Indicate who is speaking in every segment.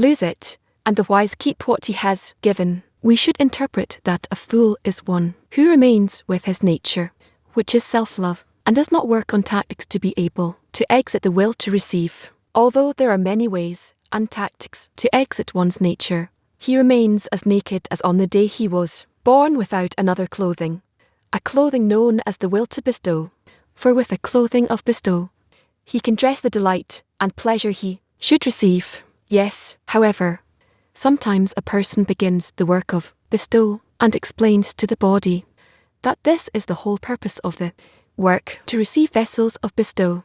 Speaker 1: lose it, and the wise keep what he has given. We should interpret that a fool is one who remains with his nature, which is self-love, and does not work on tactics to be able to exit the will to receive. Although there are many ways and tactics to exit one's nature, he remains as naked as on the day he was born, without another clothing, a clothing known as the will to bestow. For with the clothing of bestow, he can dress the delight and pleasure he should receive. Yes, however, sometimes a person begins the work of bestow and explains to the body that this is the whole purpose of the work, to receive vessels of bestow.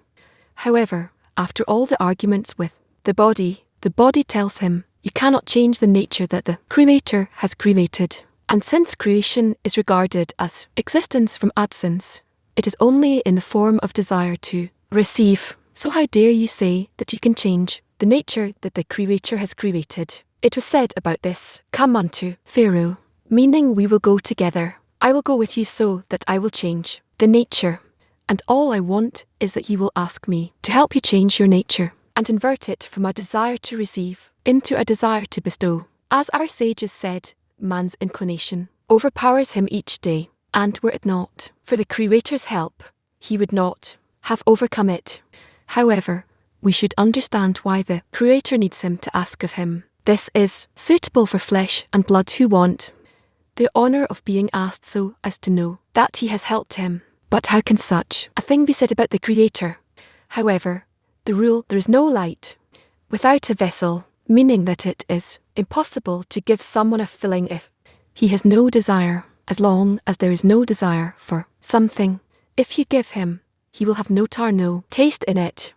Speaker 1: However, after all the arguments with the body tells him you cannot change the nature that the Creator has created. And since creation is regarded as existence from absence, it is only in the form of desire to receive. So how dare you say that you can change the nature that the Creator has created? It was said about this, "Come unto Pharaoh," meaning we will go together. I will go with you so that I will change the nature. And all I want is that you will ask me to help you change your nature and invert it from a desire to receive into a desire to bestow. As our sages said, man's inclination overpowers him each day, and were it not for the Creator's help, he would not have overcome it. However, we should understand why the Creator needs him to ask of him. This is suitable for flesh and blood who want the honor of being asked, so as to know that he has helped him. But how can such a thing be said about the Creator? However, the rule there is no light without a vessel, meaning that it is impossible to give someone a filling if he has no desire. As long as there is no desire for something, if you give him, he will have no taste in it.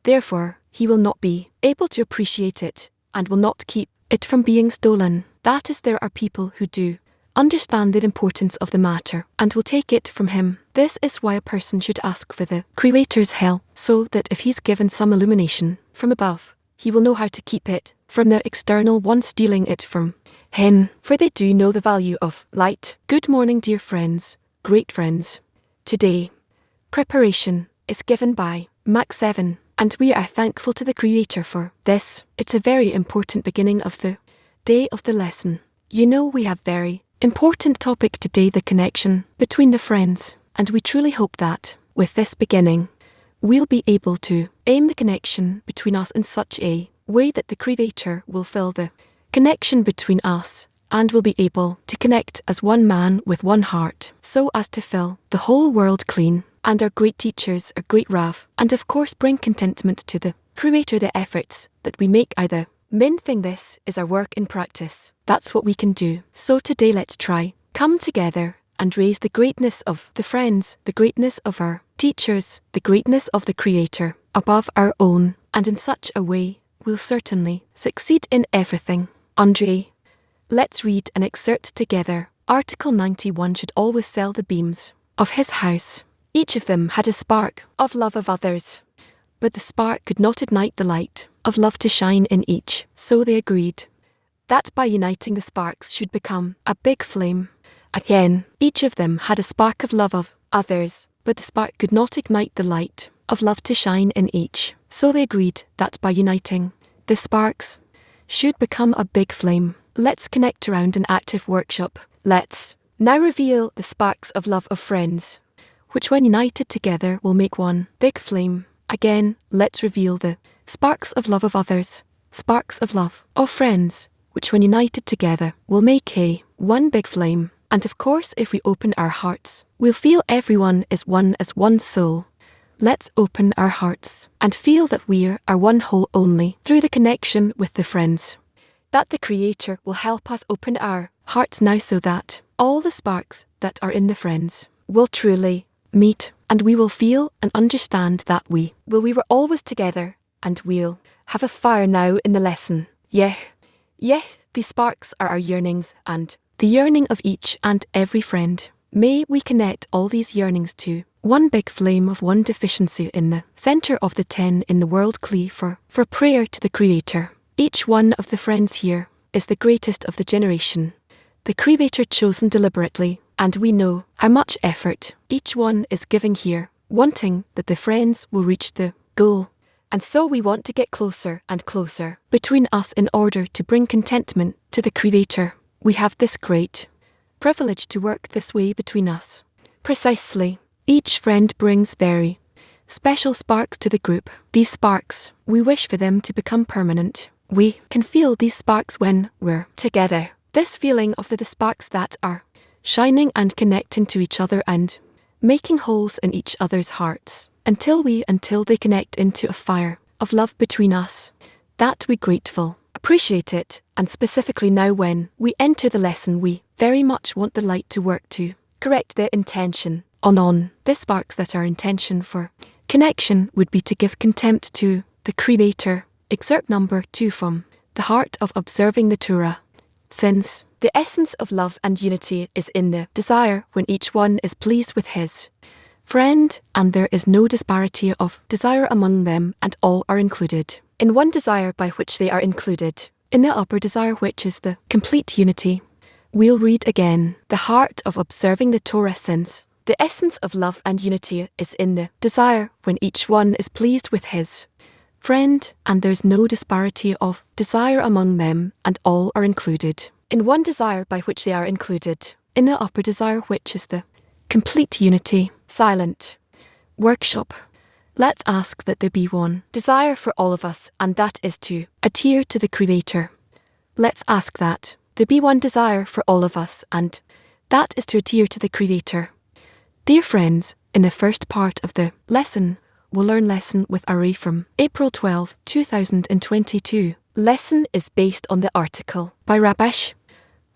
Speaker 1: Therefore, he will not be able to appreciate it, and will not keep it from being stolen. That is, there are people who do understand the importance of the matter, and will take it from him. This is why a person should ask for the Creator's help, so that if he's given some illumination from above, he will know how to keep it from the external one stealing it from him, for they do know the value of light. Good morning, dear friends, great friends. Today, preparation is given by Max 7, and we are thankful to the Creator for this. It's a very important beginning of the day of the lesson. You know, we have very important topic today, the connection between the friends, and we truly hope that with this beginning, we'll be able to aim the connection between us in such a way that the Creator will fill the connection between us, and will be able to connect as one man with one heart, so as to fill the whole world clean. And our great teachers, our great Rav, and of course bring contentment to the Creator. The efforts that we make are the main thing. This is our work in practice. That's what we can do. So today let's try, come together and raise the greatness of the friends, the greatness of our teachers, the greatness of the Creator above our own, and in such a way we'll certainly succeed in everything. Andre, let's read an excerpt together. Article 91 should always sell the beams of his house. Each of them had a spark of love of others, but the spark could not ignite the light of love to shine in each. So they agreed that by uniting the sparks should become a big flame. Again, each of them had a spark of love of others, but the spark could not ignite the light of love to shine in each. So they agreed that by uniting the sparks should become a big flame. Let's connect around an active workshop. Let's now reveal the sparks of love of friends, which when united together will make one big flame. Again, let's reveal the sparks of love of others, sparks of love of friends, which when united together will make one big flame. And of course, if we open our hearts, we'll feel everyone is one as one soul. Let's open our hearts and feel that we are one whole only through the connection with the friends. That the Creator will help us open our hearts now, so that all the sparks that are in the friends will truly meet, and we will feel and understand that we were always together, and we'll have a fire now in the lesson. Yeah, these sparks are our yearnings, and the yearning of each and every friend. May we connect all these yearnings to one big flame of one deficiency in the center of the 10 in the world clear for prayer to the Creator. Each one of the friends here is the greatest of the generation, the Creator chosen deliberately, and we know how much effort each one is giving here, wanting that the friends will reach the goal And so we want to get closer and closer between us in order to bring contentment to the Creator. We have this great privilege to work this way between us. Precisely. Each friend brings very special sparks to the group. These sparks, we wish for them to become permanent. We can feel these sparks when we're together. This feeling of the sparks that are shining and connecting to each other and making holes in each other's hearts until they connect into a fire of love between us. That we grateful, appreciate it, and specifically now when we enter the lesson we very much want the light to work to correct their intention on. The sparks that our intention for connection would be to give contempt to the Creator. Excerpt number 2 from The Heart of Observing the Torah. Since the essence of love and unity is in the desire when each one is pleased with his friend, and there is no disparity of desire among them, and all are included in one desire by which they are included, in the upper desire which is the complete unity. We'll read again. The heart of observing the Torah, since the essence of love and unity is in the desire when each one is pleased with his friend, and there's no disparity of desire among them, and all are included in one desire by which they are included, in the upper desire which is the complete unity. Silent workshop. Let's ask that there be one desire for all of us, and that is to adhere to the Creator. Let's ask that there be one desire for all of us, and that is to adhere to the Creator. Dear friends, in the first part of the lesson, we'll learn lesson with Ari from April 12, 2022. Lesson is based on the article by Rabash.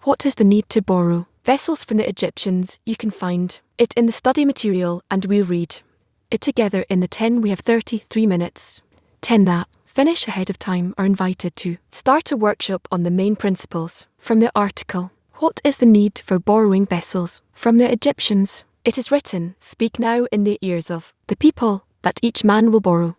Speaker 1: What is the need to borrow vessels from the Egyptians? You can find it in the study material, and we'll read it together in the 10. We have 33 minutes. 10 that finish ahead of time are invited to start a workshop on the main principles from the article. What is the need for borrowing vessels from the Egyptians? It is written, speak now in the ears of the people, that each man will borrow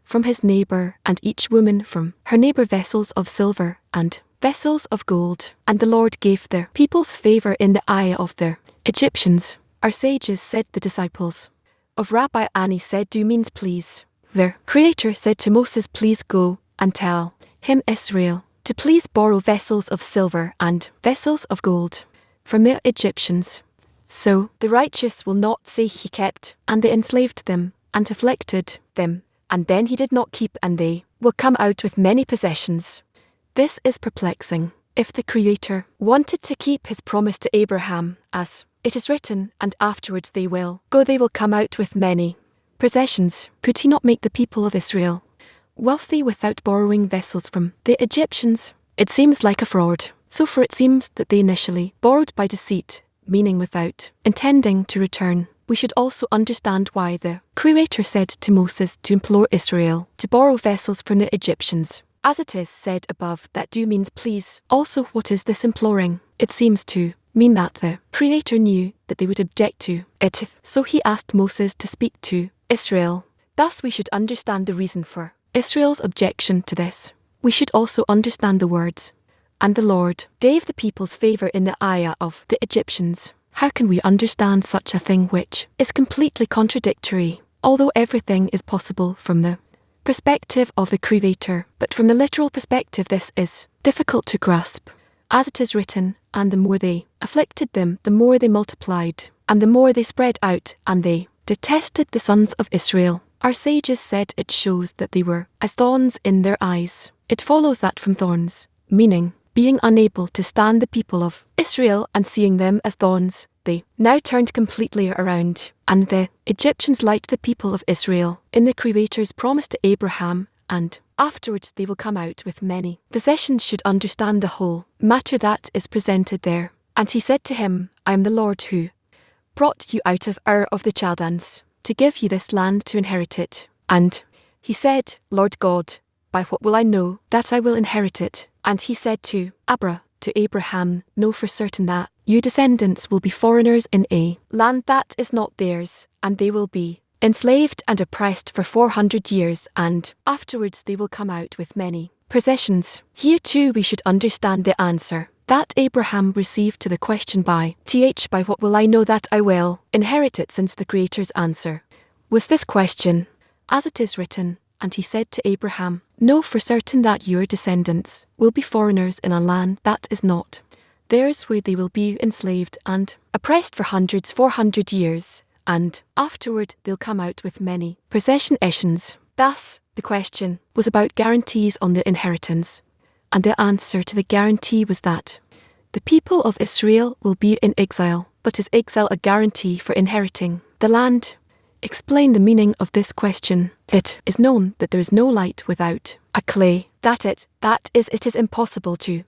Speaker 1: from his neighbour, and each woman from her neighbour, vessels of silver and vessels of gold. And the Lord gave the people's favour in the eye of the Egyptians. Our sages said, the disciples of Rabbi Ani said, do means please. The Creator said to Moses, please go and tell him, Israel, to please borrow vessels of silver and vessels of gold from the Egyptians. So the righteous will not say he kept, and they enslaved them and afflicted them, and then he did not keep, and they will come out with many possessions. This is perplexing. If the Creator wanted to keep his promise to Abraham, as it is written, and afterwards they will come out with many possessions, could he not make the people of Israel wealthy without borrowing vessels from the Egyptians? It seems like a fraud. So for it seems that they initially borrowed by deceit, meaning without intending to return. We should also understand why the Creator said to Moses to implore Israel to borrow vessels from the Egyptians. As it is said above, that do means please. Also, what is this imploring? It seems to mean that the Creator knew that they would object to it, so he asked Moses to speak to Israel. Thus we should understand the reason for Israel's objection to this. We should also understand the words, and the Lord gave the people's favour in the eye of the Egyptians. How can we understand such a thing which is completely contradictory? Although everything is possible from the perspective of the Creator, but from the literal perspective this is difficult to grasp. As it is written, and the more they afflicted them, the more they multiplied, and the more they spread out, and they detested the sons of Israel. Our sages said it shows that they were as thorns in their eyes. It follows that from thorns, meaning being unable to stand the people of Israel and seeing them as thorns, they now turned completely around, and the Egyptians liked the people of Israel in the Creator's promise to Abraham, and afterwards they will come out with many possessions. Should understand the whole matter that is presented there. And he said to him, I am the Lord who brought you out of Ur of the Chaldeans, to give you this land to inherit it. And he said, Lord God, by what will I know that I will inherit it? And he said to Abraham, know for certain that your descendants will be foreigners in a land that is not theirs, and they will be enslaved and oppressed for 400 years, and afterwards they will come out with many possessions. Here too we should understand the answer that Abraham received to the question by what will I know that I will inherit it, since the Creator's answer was this question. As it is written, and he said to Abraham, "Know for certain that your descendants will be foreigners in a land that is not theirs, where they will be enslaved and oppressed for 400 years, and afterward they'll come out with many possessions." Thus, the question was about guarantees on the inheritance, and the answer to the guarantee was that the people of Israel will be in exile. But is exile a guarantee for inheriting the land? Explain the meaning of this question. It is known that there is no light without a clay. That is, it is impossible to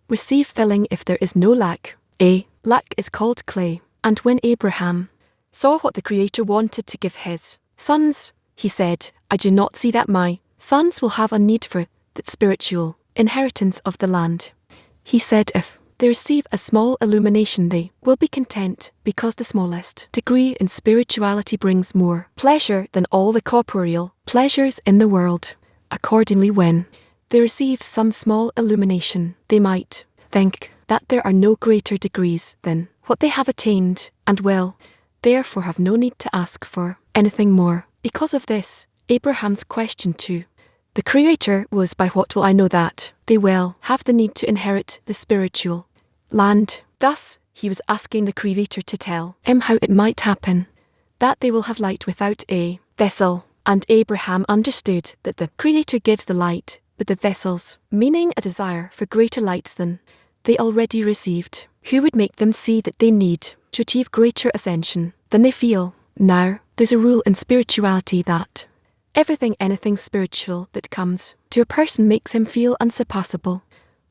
Speaker 1: receive filling if there is no lack. A lack is called clay. And when Abraham saw what the Creator wanted to give his sons, he said, "I do not see that my sons will have a need for the spiritual inheritance of the land." He said if they receive a small illumination, they will be content, because the smallest degree in spirituality brings more pleasure than all the corporeal pleasures in the world. Accordingly, when they receive some small illumination, they might think that there are no greater degrees than what they have attained, and will therefore have no need to ask for anything more. Because of this, Abraham's question to the Creator was, "By what will I know that they will have the need to inherit the spiritual land?" Thus, he was asking the Creator to tell him how it might happen that they will have light without a vessel. And Abraham understood that the Creator gives the light, but the vessels, meaning a desire for greater lights than they already received, who would make them see that they need to achieve greater ascension than they feel. Now, there's a rule in spirituality that anything spiritual that comes to a person makes him feel unsurpassable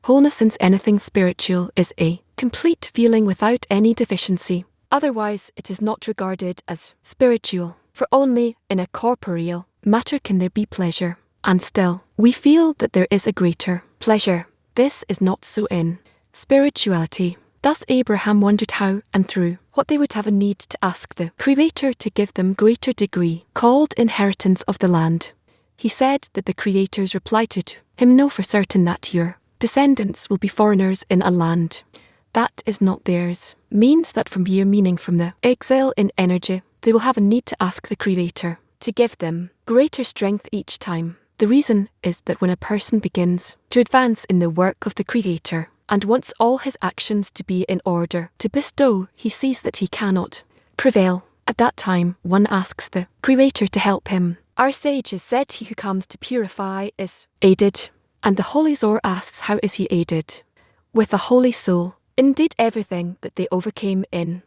Speaker 1: wholeness, since anything spiritual is a complete feeling without any deficiency. Otherwise, it is not regarded as spiritual, for only in a corporeal matter can there be pleasure, and still we feel that there is a greater pleasure. This is not so in spirituality. Thus Abraham wondered how and through what they would have a need to ask the Creator to give them greater degree, called inheritance of the land. He said that the Creator's reply to him, "Know for certain that your descendants will be foreigners in a land that is not theirs," means that from the exile in energy, they will have a need to ask the Creator to give them greater strength each time. The reason is that when a person begins to advance in the work of the Creator, and wants all his actions to be in order to bestow, he sees that he cannot prevail. At that time, one asks the Creator to help him. Our sages said he who comes to purify is aided. And the Holy Zohar asks, how is he aided? With a holy soul. Indeed, everything that they overcame in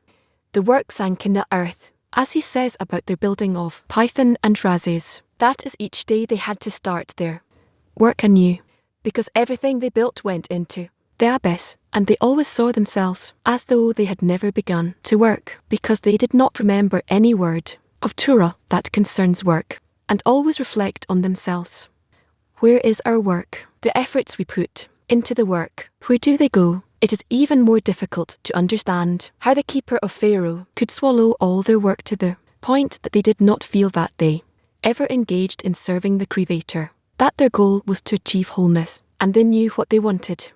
Speaker 1: the work sank in the earth, as he says about their building of Python and Razes. That is, each day they had to start their work anew, because everything they built went into the abyss, and they always saw themselves as though they had never begun to work, because they did not remember any word of Torah that concerns work, and always reflect on themselves. Where is our work? The efforts we put into the work, where do they go? It is even more difficult to understand how the keeper of Pharaoh could swallow all their work to the point that they did not feel that they ever engaged in serving the Creator, that their goal was to achieve wholeness, and they knew what they wanted.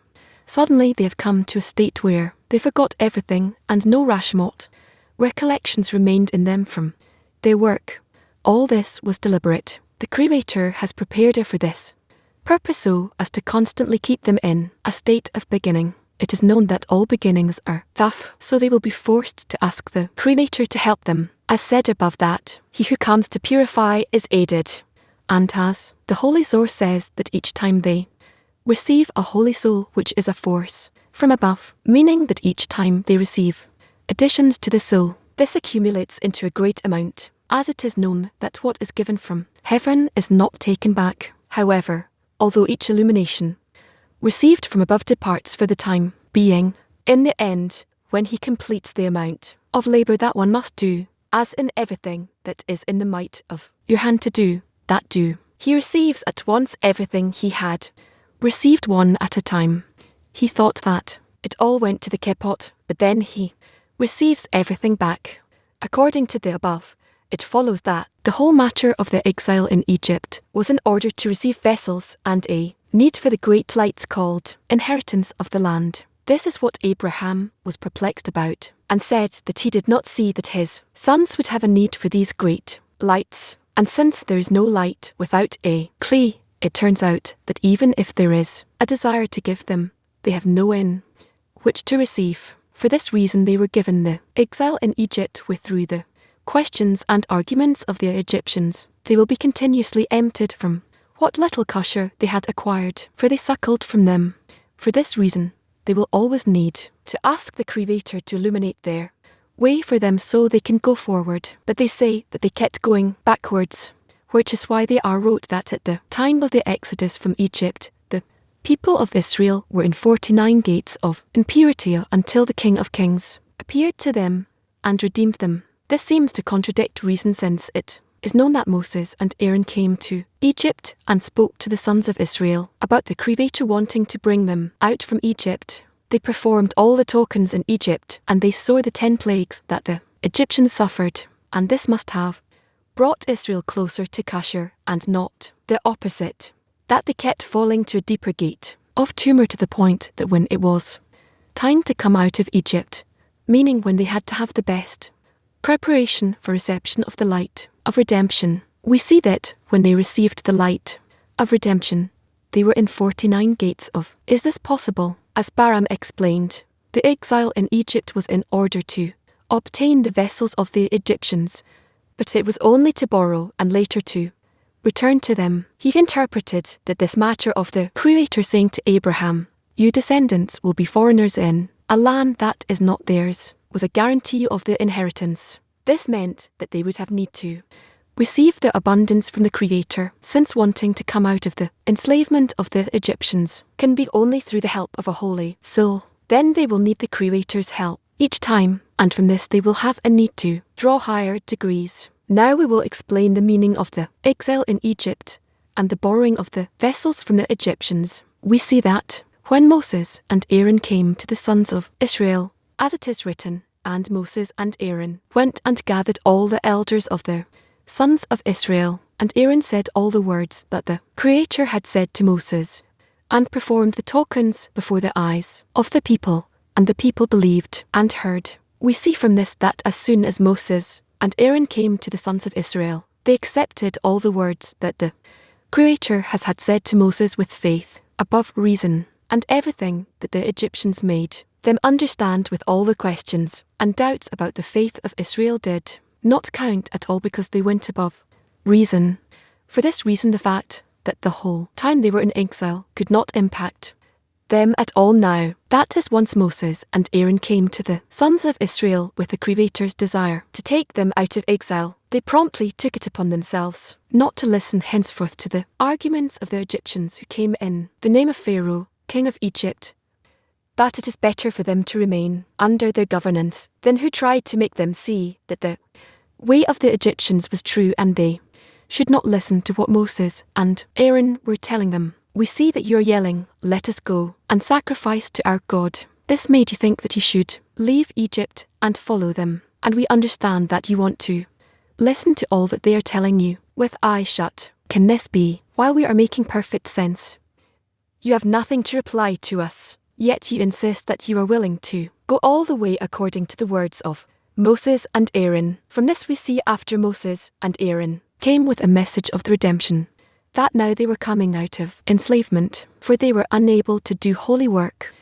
Speaker 1: Suddenly they have come to a state where they forgot everything, and no rashmot recollections remained in them from their work. All this was deliberate. The Creator has prepared her for this purpose, so as to constantly keep them in a state of beginning. It is known that all beginnings are tough, so they will be forced to ask the Creator to help them. As said above, that he who comes to purify is aided. And as the Holy Zohar says, that each time they receive a holy soul, which is a force from above, meaning that each time they receive additions to the soul, this accumulates into a great amount, as it is known that what is given from heaven is not taken back. However, although each illumination received from above departs for the time being, in the end, when he completes the amount of labor that one must do, as in everything that is in the might of your hand to do, that do, he receives at once everything he had received one at a time. He thought that it all went to the Kepot, but then he receives everything back. According to the above, it follows that the whole matter of the exile in Egypt was in order to receive vessels and a need for the great lights called inheritance of the land. This is what Abraham was perplexed about, and said that he did not see that his sons would have a need for these great lights. And since there is no light without a clay, it turns out that even if there is a desire to give them, they have no in which to receive. For this reason they were given the exile in Egypt through the questions and arguments of the Egyptians. They will be continuously emptied from what little kosher they had acquired, for they suckled from them. For this reason, they will always need to ask the Creator to illuminate their way for them so they can go forward. But they say that they kept going backwards, which is why they are wrote that at the time of the Exodus from Egypt, the people of Israel were in 49 gates of impurity until the King of Kings appeared to them and redeemed them. This seems to contradict reason, since it is known that Moses and Aaron came to Egypt and spoke to the sons of Israel about the Creator wanting to bring them out from Egypt. They performed all the tokens in Egypt, and they saw the 10 plagues that the Egyptians suffered, and this must have brought Israel closer to kosher, and not the opposite, that they kept falling to a deeper gate of tumor to the point that when it was time to come out of Egypt, meaning when they had to have the best preparation for reception of the light of redemption, we see that when they received the light of redemption, they were in 49 gates of. Is this possible? As Baram explained, the exile in Egypt was in order to obtain the vessels of the Egyptians, but it was only to borrow and later to return to them. He interpreted that this matter of the Creator saying to Abraham, "You descendants will be foreigners in a land that is not theirs," was a guarantee of the inheritance. This meant that they would have need to receive the abundance from the Creator, since wanting to come out of the enslavement of the Egyptians can be only through the help of a holy soul. Then they will need the Creator's help each time, and from this they will have a need to draw higher degrees. Now we will explain the meaning of the exile in Egypt and the borrowing of the vessels from the Egyptians. We see that when Moses and Aaron came to the sons of Israel, as it is written, "And Moses and Aaron went and gathered all the elders of the sons of Israel, and Aaron said all the words that the Creator had said to Moses, and performed the tokens before the eyes of the people, and the people believed and heard." We see from this that as soon as Moses and Aaron came to the sons of Israel, they accepted all the words that the Creator has had said to Moses with faith above reason, and everything that the Egyptians made them understand with all the questions and doubts about the faith of Israel did not count at all, because they went above reason. For this reason, the fact that the whole time they were in exile could not impact them at all now. That is, once Moses and Aaron came to the sons of Israel with the Creator's desire to take them out of exile, they promptly took it upon themselves not to listen henceforth to the arguments of the Egyptians who came in the name of Pharaoh, king of Egypt, that it is better for them to remain under their governance than who tried to make them see that the way of the Egyptians was true and they should not listen to what Moses and Aaron were telling them. We see that you are yelling, "Let us go and sacrifice to our God." This made you think that you should leave Egypt and follow them, and we understand that you want to listen to all that they are telling you with eyes shut. Can this be while we are making perfect sense? You have nothing to reply to us, yet you insist that you are willing to go all the way according to the words of Moses and Aaron. From this we see, after Moses and Aaron came with a message of the redemption, that now they were coming out of enslavement, for they were unable to do holy work.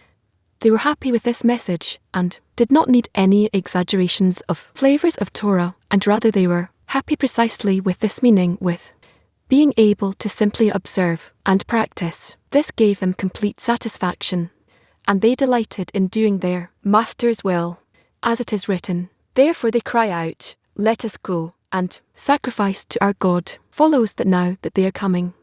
Speaker 1: They were happy with this message and did not need any exaggerations of flavors of Torah, and rather they were happy precisely with this meaning, with being able to simply observe and practice. This gave them complete satisfaction, and they delighted in doing their master's will, as it is written, "Therefore they cry out, 'Let us go and sacrifice to our God.'" Follows that now that they are coming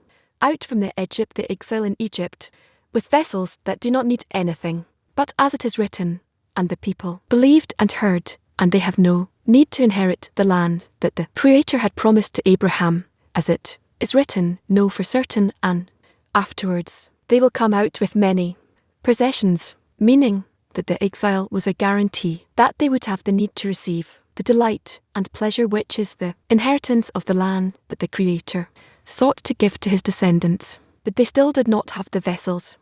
Speaker 1: out from the exile in Egypt, with vessels that do not need anything, but as it is written, "And the people believed and heard, and they have no need to inherit the land that the Creator had promised to Abraham, as it is written, know for certain, and afterwards they will come out with many possessions," meaning that the exile was a guarantee that they would have the need to receive the delight and pleasure which is the inheritance of the land that the Creator sought to give to his descendants. But they still did not have the vessels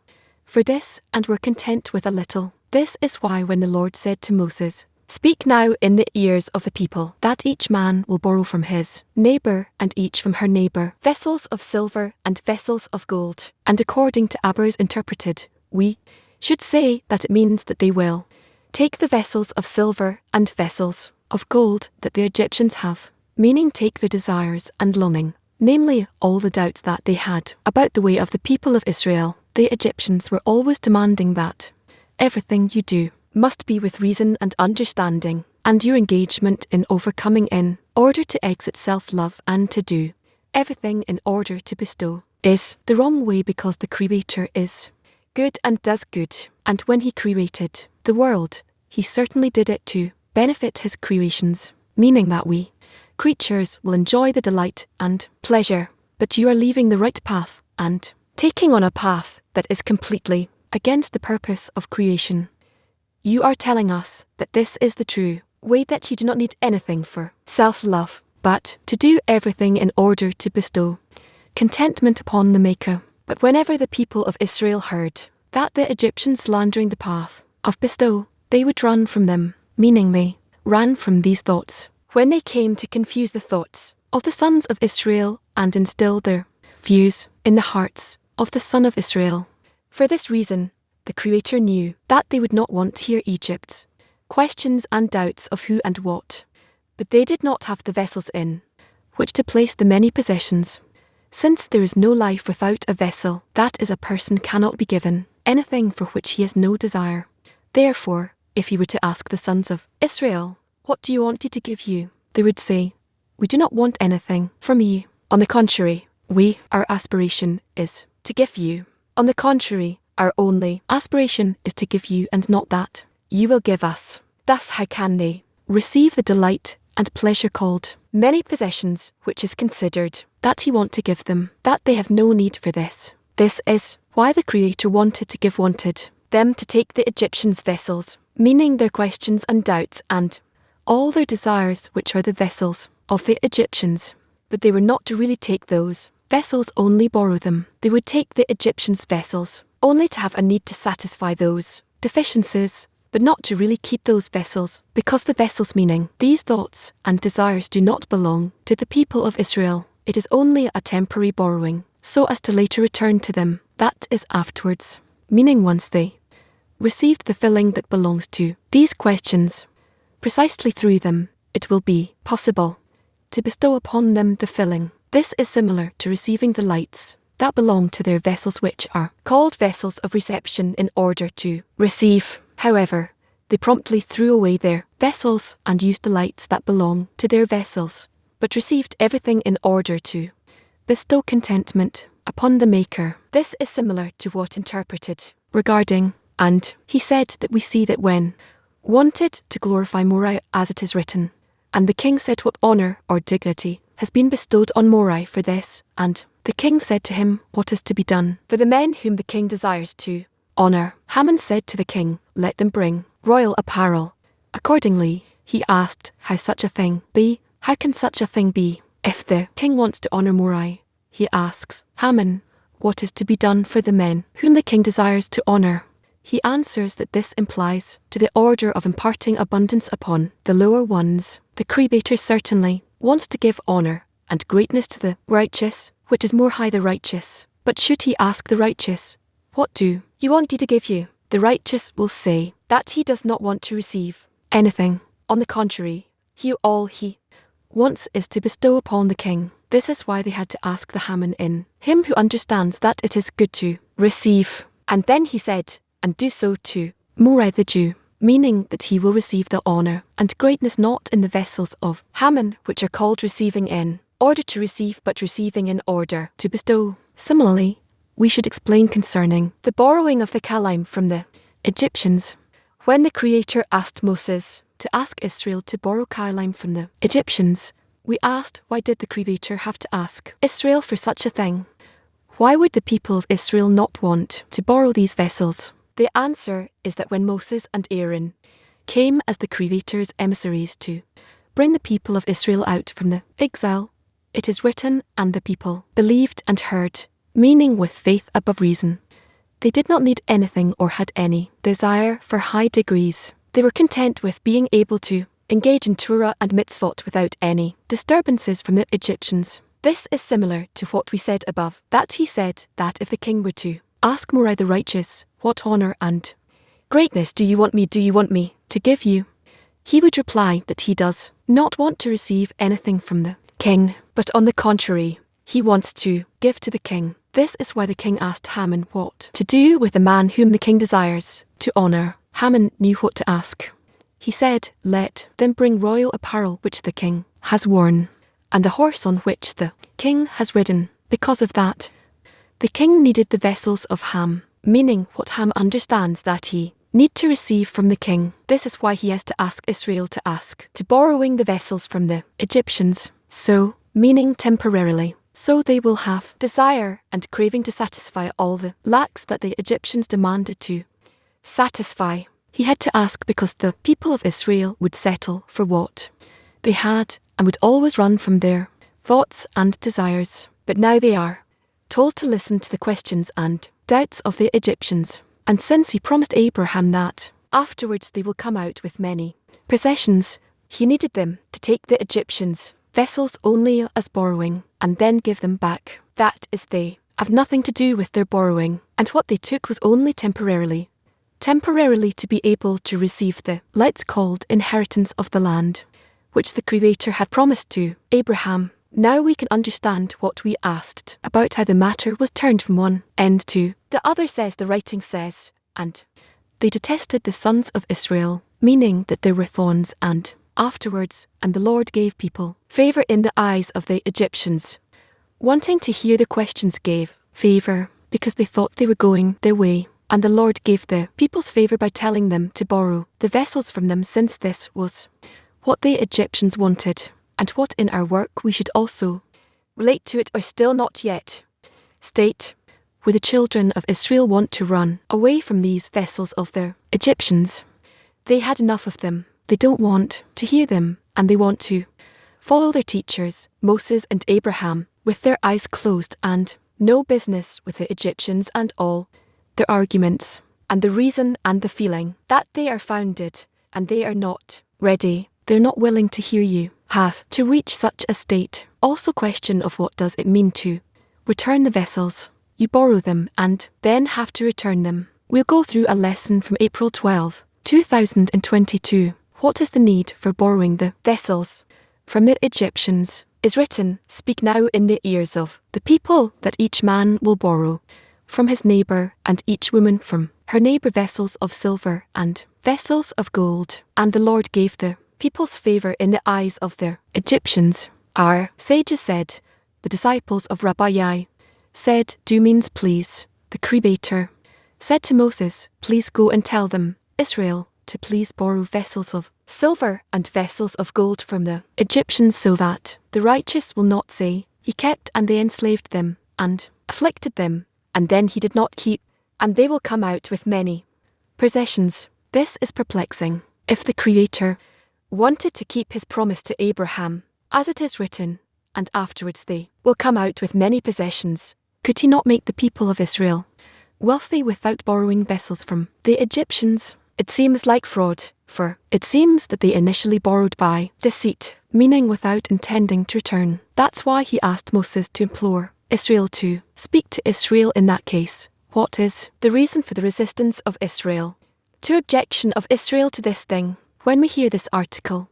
Speaker 1: for this, and were content with a little. This is why when the Lord said to Moses, Speak now in the ears of the people, that each man will borrow from his neighbor and each from her neighbor vessels of silver and vessels of gold. And according to Abber's interpreted, we should say that it means that they will take the vessels of silver and vessels of gold that the Egyptians have, meaning take their desires and longing, namely all the doubts that they had about the way of the people of Israel. The Egyptians were always demanding that everything you do must be with reason and understanding, and your engagement in overcoming in order to exit self-love and to do everything in order to bestow is the wrong way, because the Creator is good and does good, and when He created the world, He certainly did it to benefit His creations, meaning that we creatures will enjoy the delight and pleasure, but you are leaving the right path and taking on a path that is completely against the purpose of creation. You are telling us that this is the true way, that you do not need anything for self-love, but to do everything in order to bestow contentment upon the Maker. But whenever the people of Israel heard that the Egyptians slandering the path of bestow, they would run from them, meaning they ran from these thoughts when they came to confuse the thoughts of the sons of Israel and instill their views in the hearts of the son of Israel. For this reason, the Creator knew that they would not want to hear Egypt's questions and doubts of who and what, but they did not have the vessels in which to place the many possessions. Since there is no life without a vessel, that is, a person cannot be given anything for which he has no desire. Therefore, if you were to ask the sons of Israel, "What do you want me to give you?" they would say, "We do not want anything from you. On the contrary, our aspiration is to give you. On the contrary, our only aspiration is to give you, and not that you will give us." Thus how can they receive the delight and pleasure called many possessions, which is considered that He want to give them, that they have no need for this? This is why the Creator wanted them to take the Egyptians' vessels, meaning their questions and doubts and all their desires, which are the vessels of the Egyptians. But they were not to really take those vessels, only borrow them. They would take the Egyptians' vessels only to have a need to satisfy those deficiencies, but not to really keep those vessels, because the vessels, meaning these thoughts and desires, do not belong to the people of Israel. It is only a temporary borrowing, so as to later return to them. That is afterwards, meaning once they received the filling that belongs to these questions, precisely through them, it will be possible to bestow upon them the filling. This is similar to receiving the lights that belong to their vessels, which are called vessels of reception in order to receive. However, they promptly threw away their vessels and used the lights that belong to their vessels, but received everything in order to bestow contentment upon the Maker. This is similar to what interpreted regarding, and He said that we see that when wanted to glorify Morai, as it is written, and the king said, "What honor or dignity has been bestowed on Morai for this?" And the king said to him, "What is to be done for the men whom the king desires to honor?" Haman said to the king, "Let them bring royal apparel." Accordingly, he asked, "How such a thing be? How can such a thing be? If the king wants to honor Morai," he asks Haman, "what is to be done for the men whom the king desires to honor?" He answers that this implies to the order of imparting abundance upon the lower ones. The Creator certainly wants to give honor and greatness to the righteous, which is more high the righteous. But should He ask the righteous, "What do you want me to give you?" the righteous will say that he does not want to receive anything. On the contrary, all he wants is to bestow upon the king. This is why they had to ask the Haman in him who understands that it is good to receive. And then he said, "And do so to Morai the Jew," meaning that he will receive the honor and greatness not in the vessels of Haman, which are called receiving in order to receive, but receiving in order to bestow. Similarly, we should explain concerning the borrowing of the Kalaim from the Egyptians. When the Creator asked Moses to ask Israel to borrow Kalaim from the Egyptians, we asked, why did the Creator have to ask Israel for such a thing? Why would the people of Israel not want to borrow these vessels? The answer is that when Moses and Aaron came as the Creator's emissaries to bring the people of Israel out from the exile, it is written, "And the people believed and heard," meaning with faith above reason. They did not need anything or had any desire for high degrees. They were content with being able to engage in Torah and mitzvot without any disturbances from the Egyptians. This is similar to what we said above, that he said that if the king were to ask Morai the righteous, what honor and greatness do you want me to give you? He would reply that he does not want to receive anything from the king, but on the contrary, he wants to give to the king. This is why the king asked Haman what to do with the man whom the king desires to honor. Haman knew what to ask. He said, "Let them bring royal apparel which the king has worn, and the horse on which the king has ridden." Because of that, the king needed the vessels of Ham, meaning what Ham understands that he need to receive from the king. This is why he has to ask Israel to borrowing the vessels from the Egyptians. So, meaning temporarily. So they will have desire and craving to satisfy all the lacks that the Egyptians demanded to satisfy. He had to ask because the people of Israel would settle for what they had and would always run from their thoughts and desires. But now they are told to listen to the questions and doubts of the Egyptians. And since he promised Abraham that afterwards they will come out with many possessions, he needed them to take the Egyptians' vessels only as borrowing and then give them back. That is, they have nothing to do with their borrowing, and what they took was only temporarily to be able to receive the lights called inheritance of the land, which the Creator had promised to Abraham. Now we can understand what we asked about how the matter was turned from one end to the other, says the writing says, and they detested the sons of Israel, meaning that there were thorns and afterwards, and the Lord gave people favor in the eyes of the Egyptians. Wanting to hear the questions gave favor because they thought they were going their way, and the Lord gave the people's favor by telling them to borrow the vessels from them, since this was what the Egyptians wanted, and what in our work we should also relate to it, or still not yet state, where the children of Israel want to run away from these vessels of the Egyptians. They had enough of them. They don't want to hear them, and they want to follow their teachers, Moses and Abraham, with their eyes closed and no business with the Egyptians and all their arguments, and the reason and the feeling that they are founded, and they are not ready. They're not willing to hear you have to reach such a state. Also question of what does it mean to return the vessels. You borrow them and then have to return them. We'll go through a lesson from April 12, 2022. What is the need for borrowing the vessels from the Egyptians? Is written, "Speak now in the ears of the people that each man will borrow from his neighbor, and each woman from her neighbor, vessels of silver and vessels of gold." And the Lord gave the people's favor in the eyes of the Egyptians. Our sages said, the disciples of Rabbi said, "Do means please." The Creator said to Moses, "Please go and tell them, Israel, to please borrow vessels of silver and vessels of gold from the Egyptians, so that the righteous will not say, he kept and they enslaved them and afflicted them, and then he did not keep, and they will come out with many possessions." This is perplexing. If the Creator wanted to keep his promise to Abraham, as it is written, and afterwards they will come out with many possessions, could he not make the people of Israel wealthy without borrowing vessels from the Egyptians? It seems like fraud, for it seems that they initially borrowed by deceit, meaning without intending to return. That's why he asked Moses to implore Israel to speak to Israel in that case. What is the reason for the resistance of Israel to objection of Israel to this thing? When we hear this article,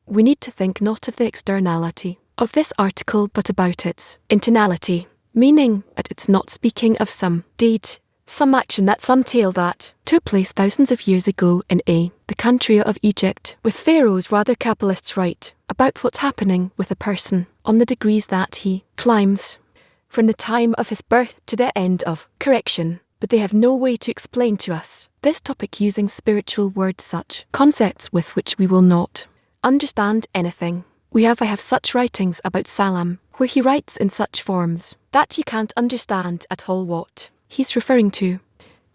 Speaker 1: we need to think not of the externality of this article but about its internality, meaning that it's not speaking of some deed, some action, that some tale that took place thousands of years ago in the country of Egypt, with Pharaoh's rather Kabbalists write about what's happening with a person on the degrees that he climbs from the time of his birth to the end of correction, but they have no way to explain to us this topic using spiritual words, such concepts with which we will not understand anything. I have such writings about Salam, where he writes in such forms that you can't understand at all what he's referring to.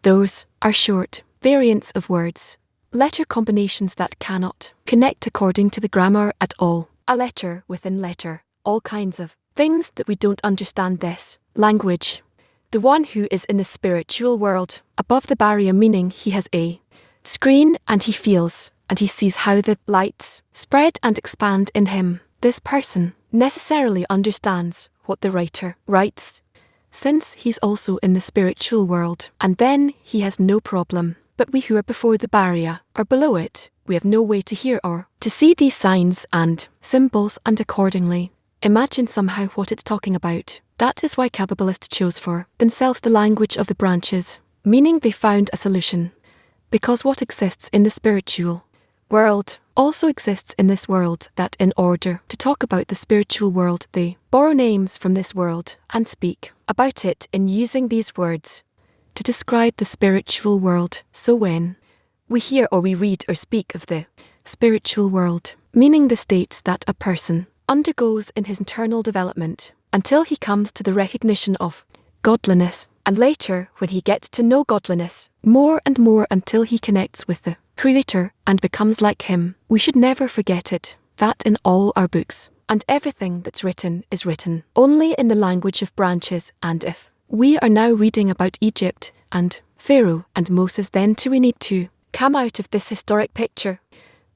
Speaker 1: Those are short variants of words, letter combinations that cannot connect according to the grammar at all. A letter within letter, all kinds of things that we don't understand. This language. The one who is in the spiritual world, above the barrier, meaning he has a screen, and he feels, and he sees how the lights spread and expand in him. This person necessarily understands what the writer writes, since he's also in the spiritual world, and then he has no problem. But we who are before the barrier, or below it, we have no way to hear or to see these signs and symbols, and accordingly imagine somehow what it's talking about. That is why Kabbalists chose for themselves the language of the branches, meaning they found a solution. Because what exists in the spiritual world also exists in this world, that in order to talk about the spiritual world they borrow names from this world and speak about it in using these words to describe the spiritual world. So when we hear or we read or speak of the spiritual world, meaning the states that a person undergoes in his internal development until he comes to the recognition of godliness, and later when he gets to know godliness more and more until he connects with the Creator and becomes like him, we should never forget it, that in all our books and everything that's written is written only in the language of branches. And if we are now reading about Egypt and Pharaoh and Moses, then too we need to come out of this historic picture.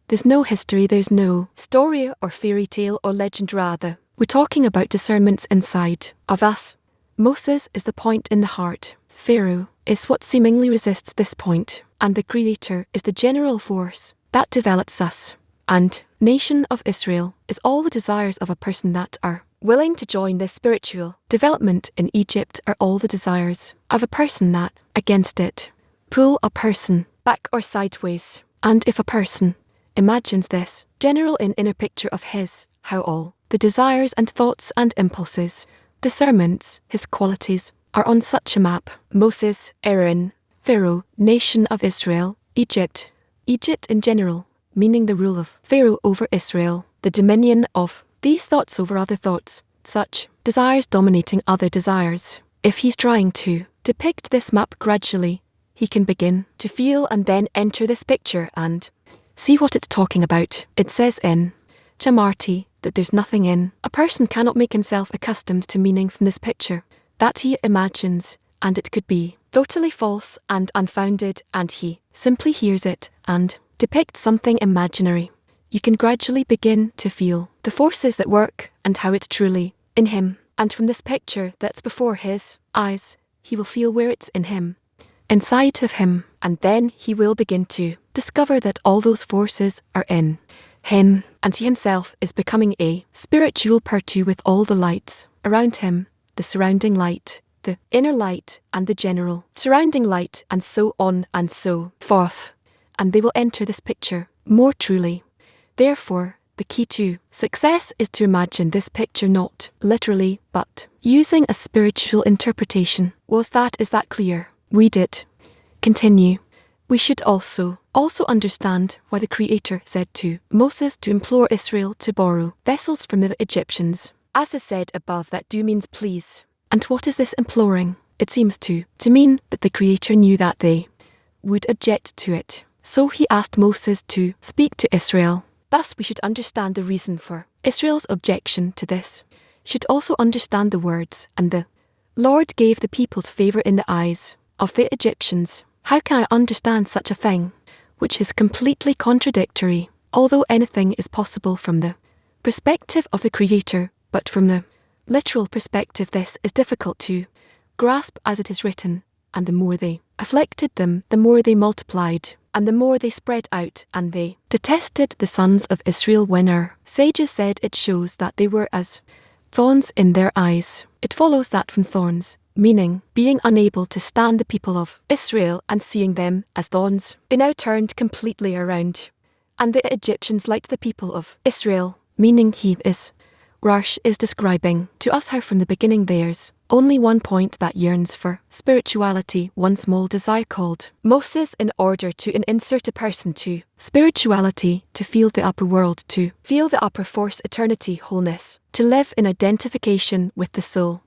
Speaker 1: There's no history, there's no story or fairy tale or legend, rather we're talking about discernments inside of us. Moses is the point in the heart, Pharaoh is what seemingly resists this point, and the Creator is the general force that develops us. And nation of Israel is all the desires of a person that are willing to join this spiritual development. In Egypt are all the desires of a person that, against it, pull a person back or sideways. And if a person imagines this general and inner picture of his, how all the desires and thoughts and impulses, discernments, his qualities, are on such a map. Moses, Aaron, Pharaoh, nation of Israel, Egypt. Egypt in general, meaning the rule of Pharaoh over Israel, the dominion of these thoughts over other thoughts, such desires dominating other desires. If he's trying to depict this map gradually, he can begin to feel and then enter this picture and see what it's talking about. It says in Chamarti that there's nothing in a person cannot make himself accustomed to meaning from this picture that he imagines, and it could be totally false and unfounded, and he simply hears it and depicts something imaginary. You can gradually begin to feel the forces that work and how it's truly in him, and from this picture that's before his eyes, he will feel where it's in him, inside of him, and then he will begin to discover that all those forces are in him, and he himself is becoming a spiritual Pertu with all the lights around him, the surrounding light, the inner light, and the general surrounding light, and so on and so forth. And they will enter this picture more truly. Therefore, the key to success is to imagine this picture not literally, but using a spiritual interpretation. Is that clear? Read it. Continue. We should also understand why the Creator said to Moses to implore Israel to borrow vessels from the Egyptians. As is said above, that do means please. And what is this imploring? It seems to mean that the Creator knew that they would object to it. So he asked Moses to speak to Israel. Thus we should understand the reason for Israel's objection to this. Should also understand the words, and the Lord gave the people's favor in the eyes of the Egyptians. How can I understand such a thing, which is completely contradictory, although anything is possible from the perspective of the Creator, but from the literal perspective this is difficult to grasp, as it is written, and the more they afflicted them, the more they multiplied, and the more they spread out, and they detested the sons of Israel. When our sages said it shows that they were as thorns in their eyes, it follows that from thorns, meaning being unable to stand the people of Israel and seeing them as thorns, they now turned completely around. And the Egyptians liked the people of Israel, meaning Rash is describing to us how from the beginning there's only one point that yearns for spirituality, one small desire called Moses, in order to insert a person to spirituality, to feel the upper world, to feel the upper force, eternity, wholeness, to live in identification with the soul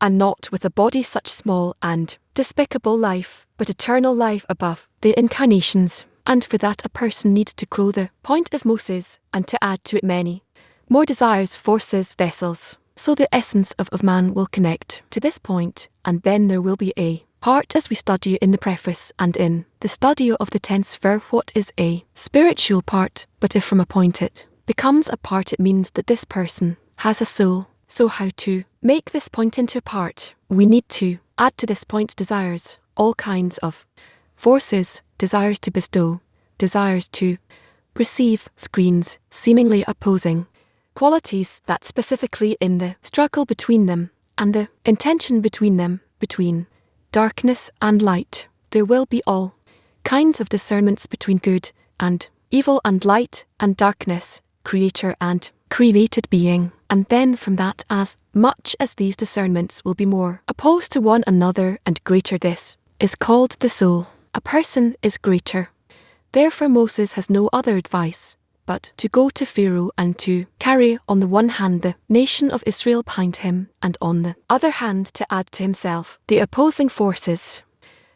Speaker 1: and not with a body, such small and despicable life, but eternal life above the incarnations. And for that a person needs to grow the point of Moses and to add to it many more desires, forces, vessels. So the essence of man will connect to this point, and then there will be a part as we study in the preface and in the study of the tense verb what is a spiritual part, but if from a point it becomes a part it means that this person has a soul. So how to make this point into a part? We need to add to this point desires, all kinds of forces, desires to bestow, desires to receive, screens, seemingly opposing qualities that specifically in the struggle between them and the intention between them, between darkness and light, there will be all kinds of discernments between good and evil and light and darkness, creator and created being. And then from that, as much as these discernments will be more opposed to one another and greater, this is called the soul. A person is greater. Therefore Moses has no other advice but to go to Pharaoh and to carry on the one hand the nation of Israel behind him, and on the other hand to add to himself the opposing forces,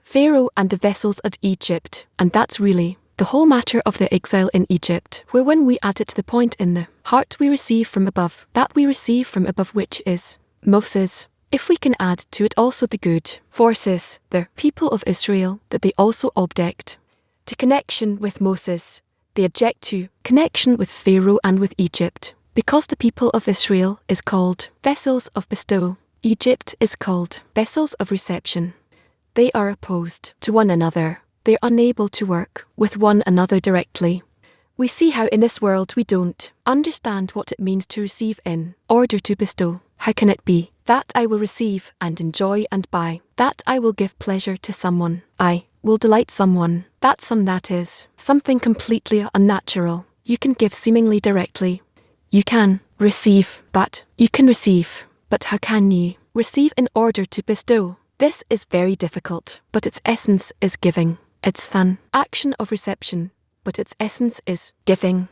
Speaker 1: Pharaoh and the vessels at Egypt. And that's really the whole matter of the exile in Egypt, where when we add it to the point in the heart we receive from above, that we receive from above which is Moses, if we can add to it also the good forces, the people of Israel, that they also object to connection with Moses. They object to connection with Pharaoh and with Egypt, because the people of Israel is called vessels of bestow. Egypt is called vessels of reception. They are opposed to one another. They're unable to work with one another directly. We see how in this world we don't understand what it means to receive in order to bestow. How can it be that I will receive and enjoy and buy, that I will give pleasure to someone, I will delight someone, that is something completely unnatural. You can give seemingly directly. You can receive, but how can you receive in order to bestow? This is very difficult, but its essence is giving. It's an action of reception, but its essence is giving.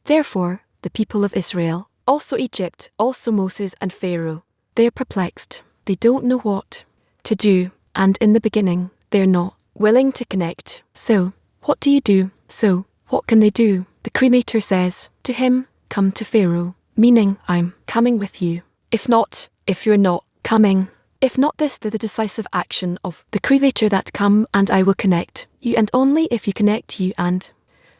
Speaker 1: Therefore, the people of Israel, also Egypt, also Moses and Pharaoh, they are perplexed. They don't know what to do, and in the beginning, they're not willing to connect. So, what do you do? So, what can they do? The Creator says to him, come to Pharaoh, meaning I'm coming with you. If not, if you're not coming, if not this, the decisive action of the Creator that come and I will connect you, and only if you connect you and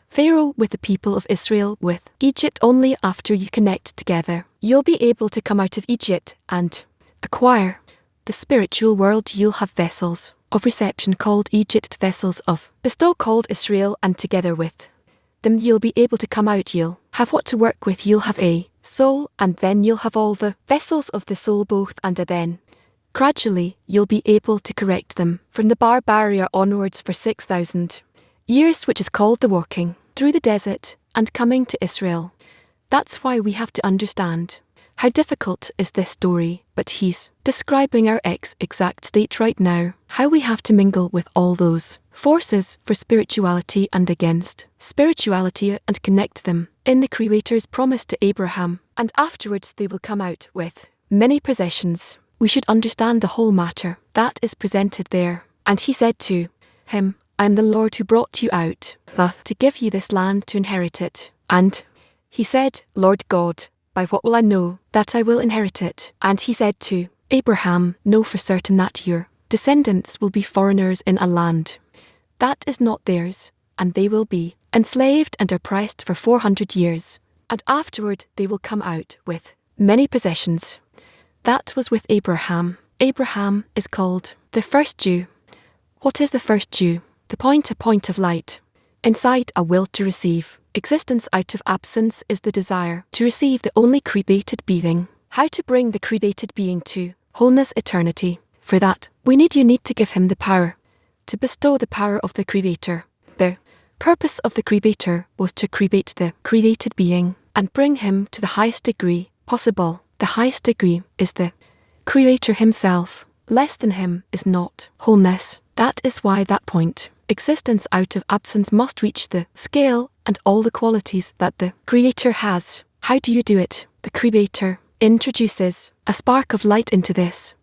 Speaker 1: Pharaoh with the people of Israel, with Egypt, only after you connect together, you'll be able to come out of Egypt and acquire the spiritual world. You'll have vessels of reception called Egypt, vessels of bestow called Israel, and together with them you'll be able to come out. You'll have what to work with. You'll have a soul, and then you'll have all the vessels of the soul both, and then gradually you'll be able to correct them from the bar barrier onwards for 6,000 years, which is called the walking through the desert and coming to Israel. That's why we have to understand how difficult is this story, but he's describing our exact state right now, how we have to mingle with all those forces for spirituality and against spirituality and connect them in the Creator's promise to Abraham, and afterwards they will come out with many possessions. We should understand the whole matter that is presented there. And he said to him, I am the Lord who brought you out to give you this land to inherit it. And he said, Lord God, by what will I know that I will inherit it? And he said to Abraham, know for certain that your descendants will be foreigners in a land that is not theirs, and they will be enslaved and oppressed for 400 years, and afterward they will come out with many possessions. That was with Abraham. Abraham is called the first Jew. What is the first Jew? A point of light. Inside a will to receive. Existence out of absence is the desire to receive the only created being. How to bring the created being to wholeness, eternity. For that, you need to give him the power. To bestow the power of the Creator. The purpose of the Creator was to create the created being and bring him to the highest degree possible. The highest degree is the Creator himself. Less than him is not wholeness. That is why that point, existence out of absence, must reach the scale and all the qualities that the Creator has. How do you do it? The Creator introduces a spark of light into this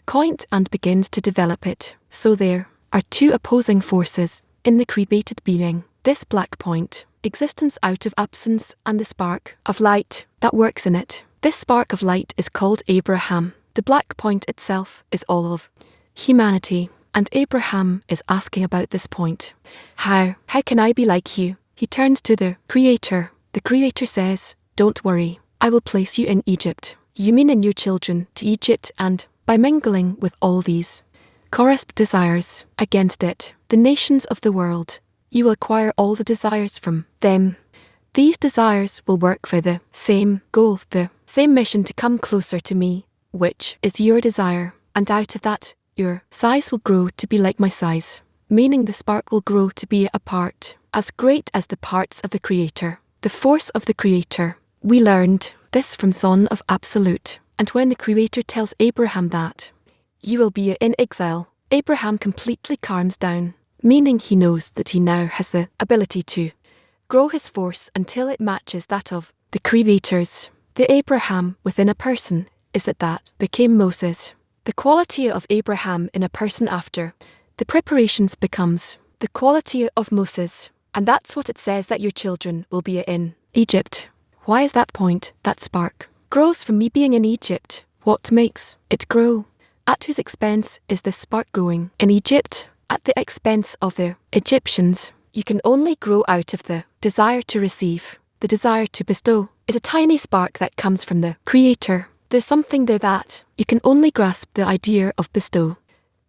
Speaker 1: point and begins to develop it. So there are two opposing forces in the created being. This black point, existence out of absence, and the spark of light that works in it. This spark of light is called Abraham. The black point itself is all of humanity. And Abraham is asking about this point. How can I be like you? He turns to the Creator. The Creator says, don't worry, I will place you in Egypt. You mean in your children to Egypt, and by mingling with all these corrupt desires against it, the nations of the world, you will acquire all the desires from them. These desires will work for the same goal, the same mission to come closer to me, which is your desire. And out of that, your size will grow to be like my size, meaning the spark will grow to be a part as great as the parts of the Creator, the force of the Creator. We learned this from Son of Absolute. And when the Creator tells Abraham that you will be in exile, Abraham completely calms down, meaning he knows that he now has the ability to grow his force until it matches that of the Creator's. The Abraham within a person is that became Moses. The quality of Abraham in a person after the preparations becomes the quality of Moses. And that's what it says that your children will be in Egypt. Why is that point, that spark, grows from me being in Egypt? What makes it grow? At whose expense is this spark growing? In Egypt, at the expense of the Egyptians. You can only grow out of the desire to receive. The desire to bestow is a tiny spark that comes from the Creator. There's something there that you can only grasp the idea of bestow.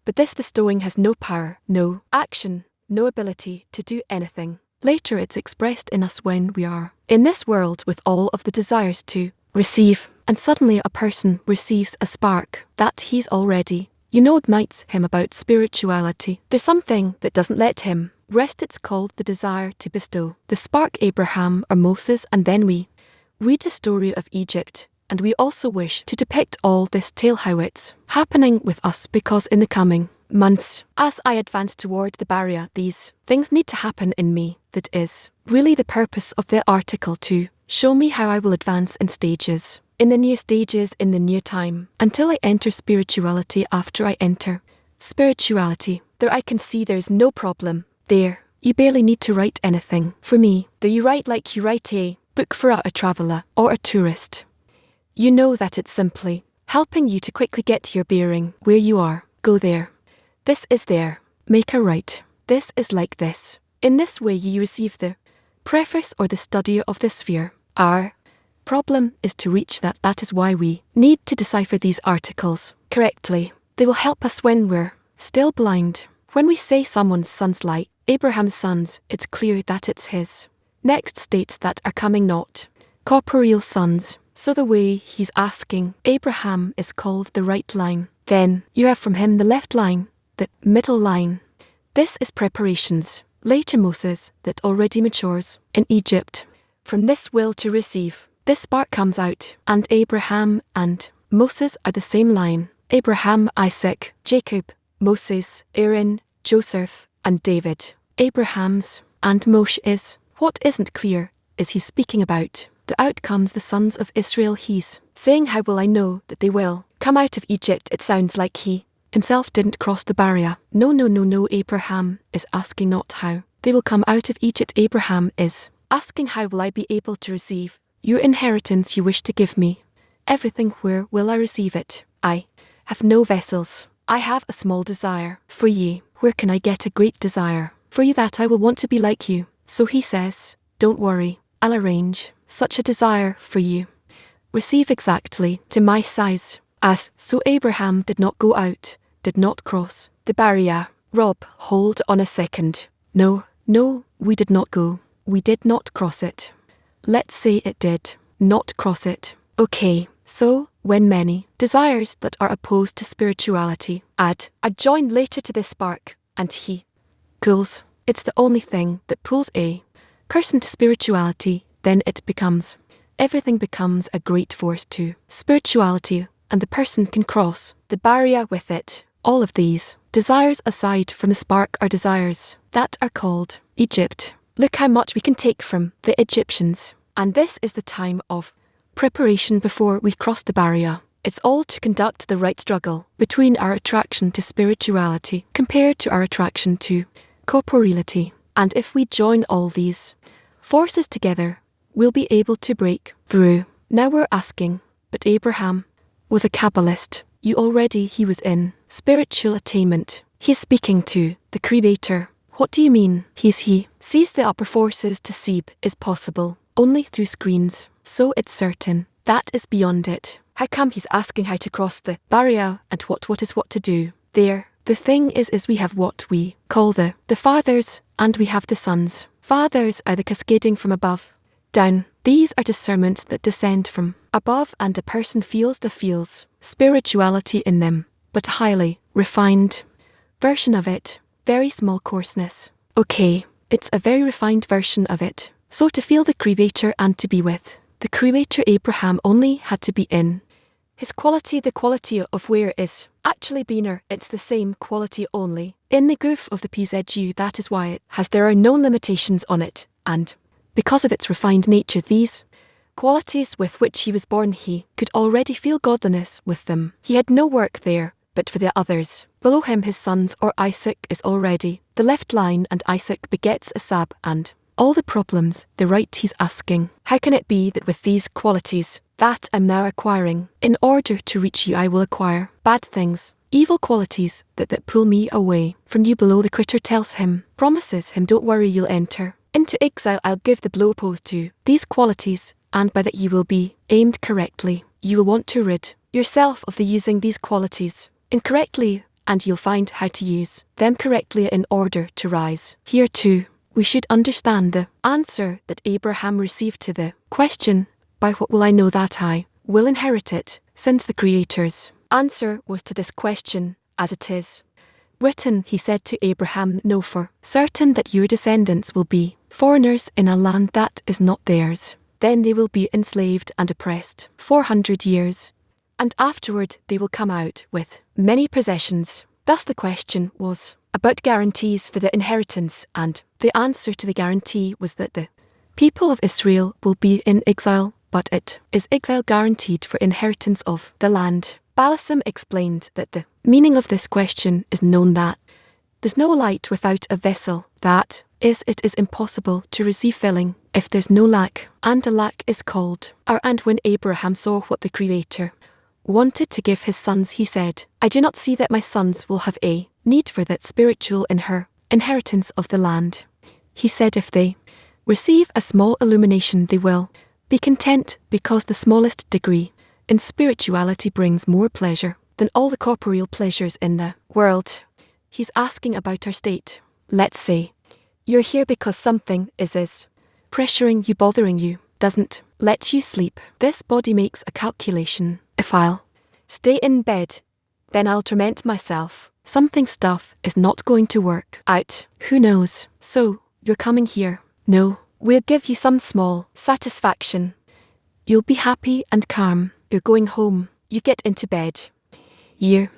Speaker 1: But this bestowing has no power, no action, no ability to do anything. Later it's expressed in us when we are in this world with all of the desires to receive, and suddenly a person receives a spark that he's already, ignites him about spirituality. There's something that doesn't let him rest. It's called the desire to bestow. The spark Abraham or Moses, and then we read the story of Egypt, and we also wish to depict all this tale how it's happening with us, because in the coming months, as I advance toward the barrier, these things need to happen in me. That is really the purpose of the article, to show me how I will advance in stages, in the near stages, in the near time, until I enter spirituality. After I enter spirituality, there I can see there's no problem. There, you barely need to write anything. For me, there you write like you write a book for a traveller or a tourist. You know that it's simply helping you to quickly get to your bearing, where you are. Go there. This is there. Make a right. This is like this. In this way you receive the preface or the study of the sphere. Our problem is to reach that. That is why we need to decipher these articles correctly. They will help us when we're still blind. When we say someone's son's like Abraham's sons, it's clear that it's his next states that are coming, not corporeal sons. So the way he's asking Abraham is called the right line. Then you have from him the left line, the middle line. This is preparations. Later Moses, that already matures in Egypt. From this will to receive, this spark comes out, and Abraham and Moses are the same line. Abraham, Isaac, Jacob, Moses, Aaron, Joseph, and David. Abraham's and Moshe is, what isn't clear, is he speaking about the outcomes, the sons of Israel. He's saying, how will I know that they will come out of Egypt? It sounds like he himself didn't cross the barrier. No. Abraham is asking not how they will come out of Egypt. Abraham is asking, how will I be able to receive your inheritance you wish to give me? Everything, where will I receive it? I have no vessels. I have a small desire for ye. Where can I get a great desire for you, that I will want to be like you? So he says, don't worry, I'll arrange such a desire for you. Receive exactly to my size. As so Abraham did not go out, did not cross the barrier. Rob, hold on a second. No, we did not go. We did not cross it. Let's say it did not cross it. Okay, so when many desires that are opposed to spirituality are joined later to this spark, and he pulls, it's the only thing that pulls a person to spirituality, then everything becomes a great force to spirituality, and the person can cross the barrier with it. All of these desires aside from the spark are desires that are called Egypt. Look how much we can take from the Egyptians. And this is the time of preparation before we cross the barrier. It's all to conduct the right struggle between our attraction to spirituality compared to our attraction to corporeality. And if we join all these forces together, we'll be able to break through. Now we're asking, but Abraham was a Kabbalist. He was in spiritual attainment. He's speaking to the Creator. What do you mean? He sees the upper forces to see is possible only through screens, so it's certain that is beyond it. How come he's asking how to cross the barrier and what is what to do there? The thing is we have what we call the fathers, and we have the sons. Fathers are the cascading from above down. These are discernments that descend from above, and a person feels spirituality in them, but a highly refined version of it. Very small coarseness. Okay, it's a very refined version of it. So to feel the Creator and to be with the Creator, Abraham only had to be in his quality, the quality of where is actually beener. It's the same quality only in the goof of the PZU. That is why it has, there are no limitations on it, and because of its refined nature, these qualities with which he was born, he could already feel godliness with them. He had no work there, but for the others below him, his sons, or Isaac is already the left line, and Isaac begets Esab, and all the problems, the right he's asking. How can it be that with these qualities that I'm now acquiring, in order to reach you I will acquire bad things, evil qualities that pull me away from you below? The Critter tells him, promises him, don't worry, you'll enter into exile. I'll give the blow opposed to these qualities, and by that you will be aimed correctly. You will want to rid yourself of the using these qualities incorrectly, and you'll find how to use them correctly in order to rise. Here too, we should understand the answer that Abraham received to the question, by what will I know that I will inherit it? Since the Creator's answer was to this question, as it is written, he said to Abraham, know for certain that your descendants will be foreigners in a land that is not theirs. Then they will be enslaved and oppressed 400 years, and afterward they will come out with many possessions. Thus the question was about guarantees for the inheritance, and the answer to the guarantee was that the people of Israel will be in exile, but it is exile guaranteed for inheritance of the land. Balaam explained that the meaning of this question is known that there's no light without a vessel, that is, it is impossible to receive filling if there's no lack, and a lack is called. And when Abraham saw what the Creator wanted to give his sons, he said, I do not see that my sons will have a need for that spiritual inheritance of the land. He said if they receive a small illumination they will be content, because the smallest degree in spirituality brings more pleasure than all the corporeal pleasures in the world. He's asking about our state. Let's say you're here because something is pressuring you, bothering you, doesn't let you sleep. This body makes a calculation. If I'll stay in bed, then I'll torment myself. Stuff is not going to work out. Who knows? So, you're coming here. No, we'll give you some small satisfaction. You'll be happy and calm. You're going home. You get into bed. You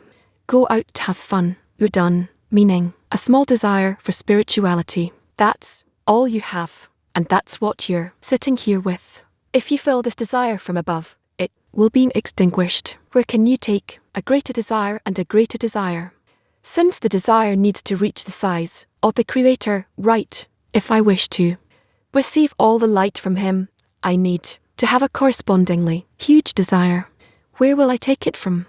Speaker 1: go out to have fun. You're done. Meaning, a small desire for spirituality. That's all you have. And that's what you're sitting here with. If you feel this desire from above, it will be extinguished. Where can you take a greater desire and a greater desire? Since the desire needs to reach the size of the Creator, right? If I wish to receive all the light from Him, I need to have a correspondingly huge desire. Where will I take it from?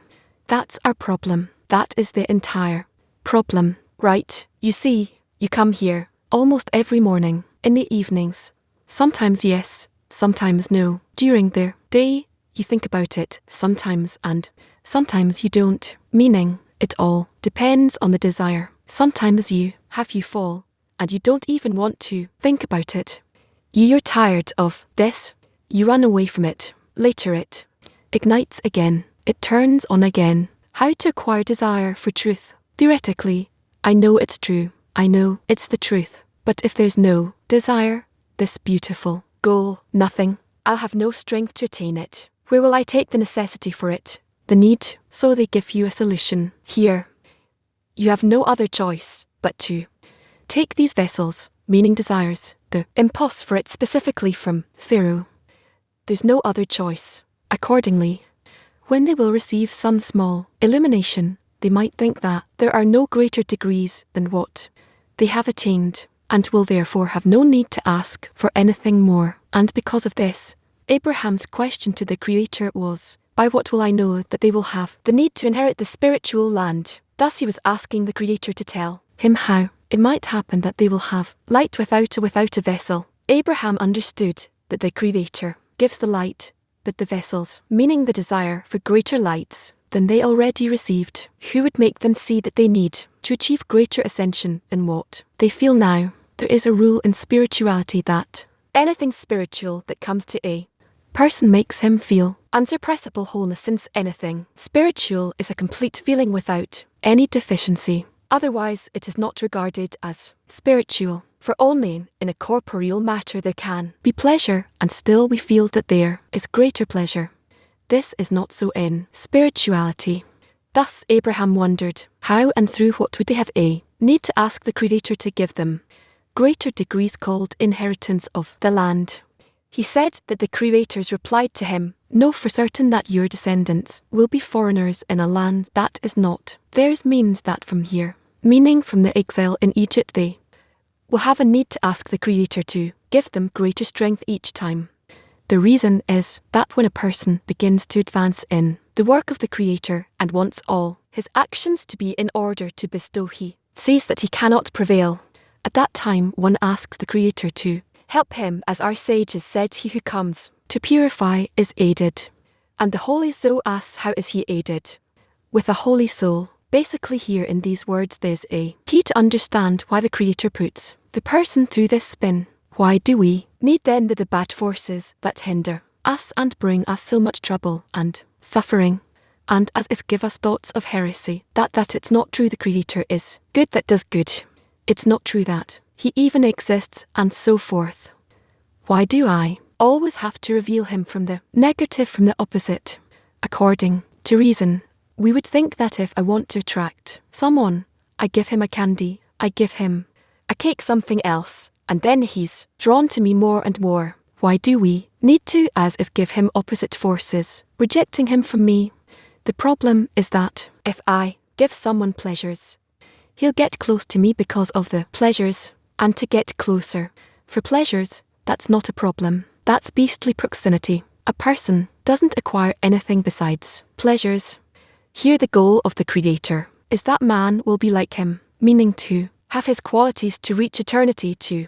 Speaker 1: That's our problem. That is the entire problem, right? You see, you come here almost every morning, in the evenings. Sometimes yes, sometimes no. During the day, you think about it sometimes, and sometimes you don't. Meaning, it all depends on the desire. Sometimes you fall, and you don't even want to think about it. You're tired of this. You run away from it. Later it ignites again. It turns on again. How to acquire desire for truth? Theoretically, I know it's true. I know it's the truth. But if there's no desire, this beautiful goal, nothing, I'll have no strength to attain it. Where will I take the necessity for it? The need. So they give you a solution. Here, you have no other choice but to take these vessels, meaning desires, the impulse for it specifically from Pharaoh. There's no other choice. Accordingly, when they will receive some small illumination, they might think that there are no greater degrees than what they have attained, and will therefore have no need to ask for anything more. And because of this, Abraham's question to the Creator was, By what will I know that they will have the need to inherit the spiritual land? Thus he was asking the Creator to tell him how it might happen that they will have light without a vessel. Abraham understood that the Creator gives the light, but the vessels, meaning the desire for greater lights than they already received, who would make them see that they need to achieve greater ascension in what they feel now. There is a rule in spirituality that anything spiritual that comes to a person makes him feel unsuppressible wholeness, since anything spiritual is a complete feeling without any deficiency. Otherwise it is not regarded as spiritual, for only in a corporeal matter there can be pleasure, and still we feel that there is greater pleasure. This is not so in spirituality. Thus Abraham wondered how and through what would they have a need to ask the Creator to give them greater degrees called inheritance of the land. He said that the Creators replied to him, "Know for certain that your descendants will be foreigners in a land that is not theirs," means that from here, meaning from the exile in Egypt, they will have a need to ask the Creator to give them greater strength each time. The reason is that when a person begins to advance in the work of the Creator and wants all his actions to be in order to bestow, he sees that he cannot prevail. At that time one asks the Creator to help him, as our sages said, he who comes to purify is aided. And the holy soul asks, how is he aided? With a holy soul. Basically here in these words there's a key to understand why the Creator puts the person through this spin. Why do we need then the bad forces that hinder us and bring us so much trouble and suffering, and as if give us thoughts of heresy, that it's not true the Creator is good that does good. It's not true that he even exists, and so forth. Why do I always have to reveal him from the negative, from the opposite? According to reason, we would think that if I want to attract someone, I give him a candy, I give him a cake, something else, and then he's drawn to me more and more. Why do we need to, as if give him opposite forces, rejecting him from me? The problem is that if I give someone pleasures, he'll get close to me because of the pleasures, and to get closer for pleasures, that's not a problem. That's beastly proximity. A person doesn't acquire anything besides pleasures. Here the goal of the Creator is that man will be like him, meaning to have his qualities, to reach eternity, to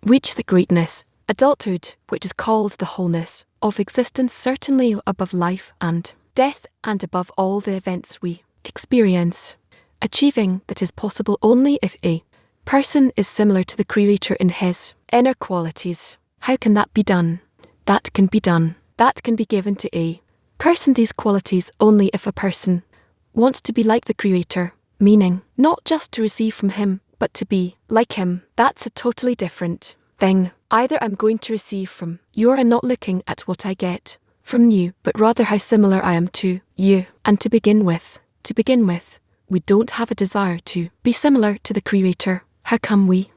Speaker 1: reach the greatness, adulthood, which is called the wholeness of existence, certainly above life and death, and above all the events we experience. Achieving that is possible only if a person is similar to the Creator in his inner qualities. How can that be done? That can be done. That can be given to a person, these qualities, only if a person wants to be like the Creator, meaning not just to receive from him, but to be like him. That's a totally different thing. Either I'm going to receive from you and not looking at what I get from you, but rather how similar I am to you. And to begin with, we don't have a desire to be similar to the Creator. How come we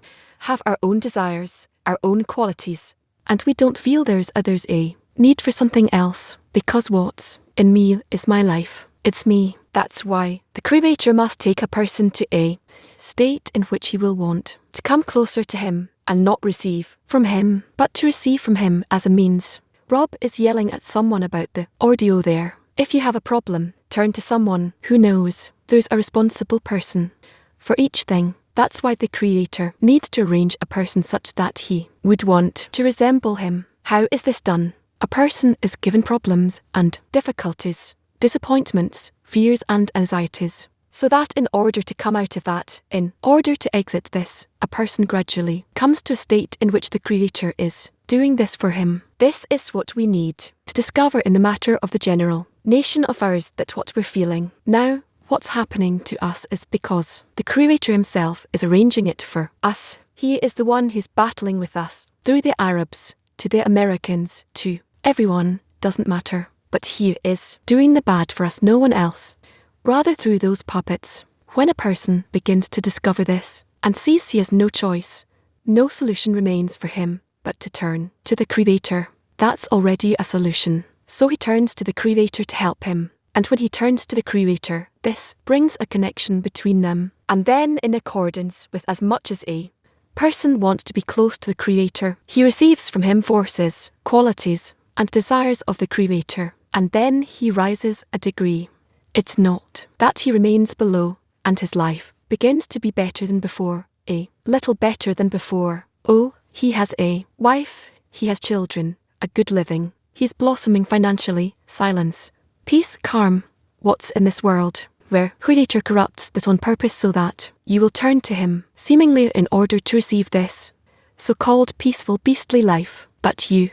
Speaker 1: have our own desires, our own qualities, and we don't feel there's a need for something else? Because what's in me is my life. It's me. That's why the Creator must take a person to a state in which he will want to come closer to him and not receive from him, but to receive from him as a means. Rob is yelling at someone about the audio there. If you have a problem, turn to someone who knows. There's a responsible person for each thing. That's why the Creator needs to arrange a person such that he would want to resemble him. How is this done? A person is given problems and difficulties, disappointments, fears and anxieties, so that in order to come out of that, in order to exit this, a person gradually comes to a state in which the Creator is doing this for him. This is what we need to discover in the matter of the general nation of ours, that what we're feeling now, what's happening to us, is because the Creator himself is arranging it for us. He is the one who's battling with us, through the Arabs, to the Americans, to everyone, doesn't matter. But he is doing the bad for us, no one else. Rather through those puppets. When a person begins to discover this, and sees he has no choice, no solution remains for him, but to turn to the Creator. That's already a solution. So he turns to the Creator to help him. And when he turns to the Creator, this brings a connection between them. And then, in accordance with as much as a person wants to be close to the Creator, he receives from him forces, qualities, and desires of the Creator. and then he rises a degree. It's not that he remains below, and his life begins to be better than before, a little better than before. Oh, he has a wife, he has children, a good living, he's blossoming financially, silence, peace, calm. What's in this world where Creator corrupts this on purpose so that you will turn to him, seemingly in order to receive this so-called peaceful beastly life, but you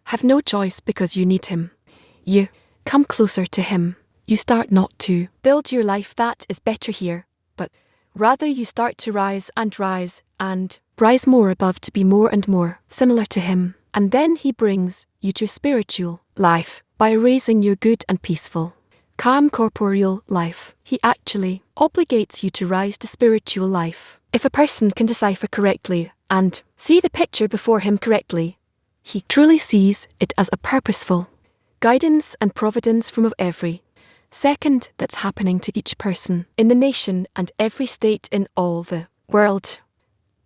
Speaker 1: have no choice because you need him. You come closer to him. You start not to build your life that is better here, but rather you start to rise and rise more above to be more and more similar to him. And then he brings you to spiritual life by raising your good and peaceful, calm corporeal life. He actually obligates you to rise to spiritual life. If a person can decipher correctly and see the picture before him correctly, he truly sees it as a purposeful guidance and providence from of every second that's happening to each person in the nation and every state in all the world.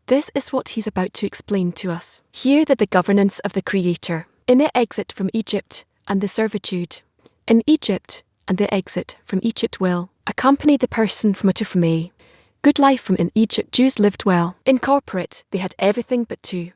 Speaker 1: This is what he's about to explain to us. Here that the governance of the Creator, in the exit from Egypt and the servitude in Egypt and the exit from Egypt will accompany the person from a good life from in Egypt. Jews lived well. In corporate, they had everything, but to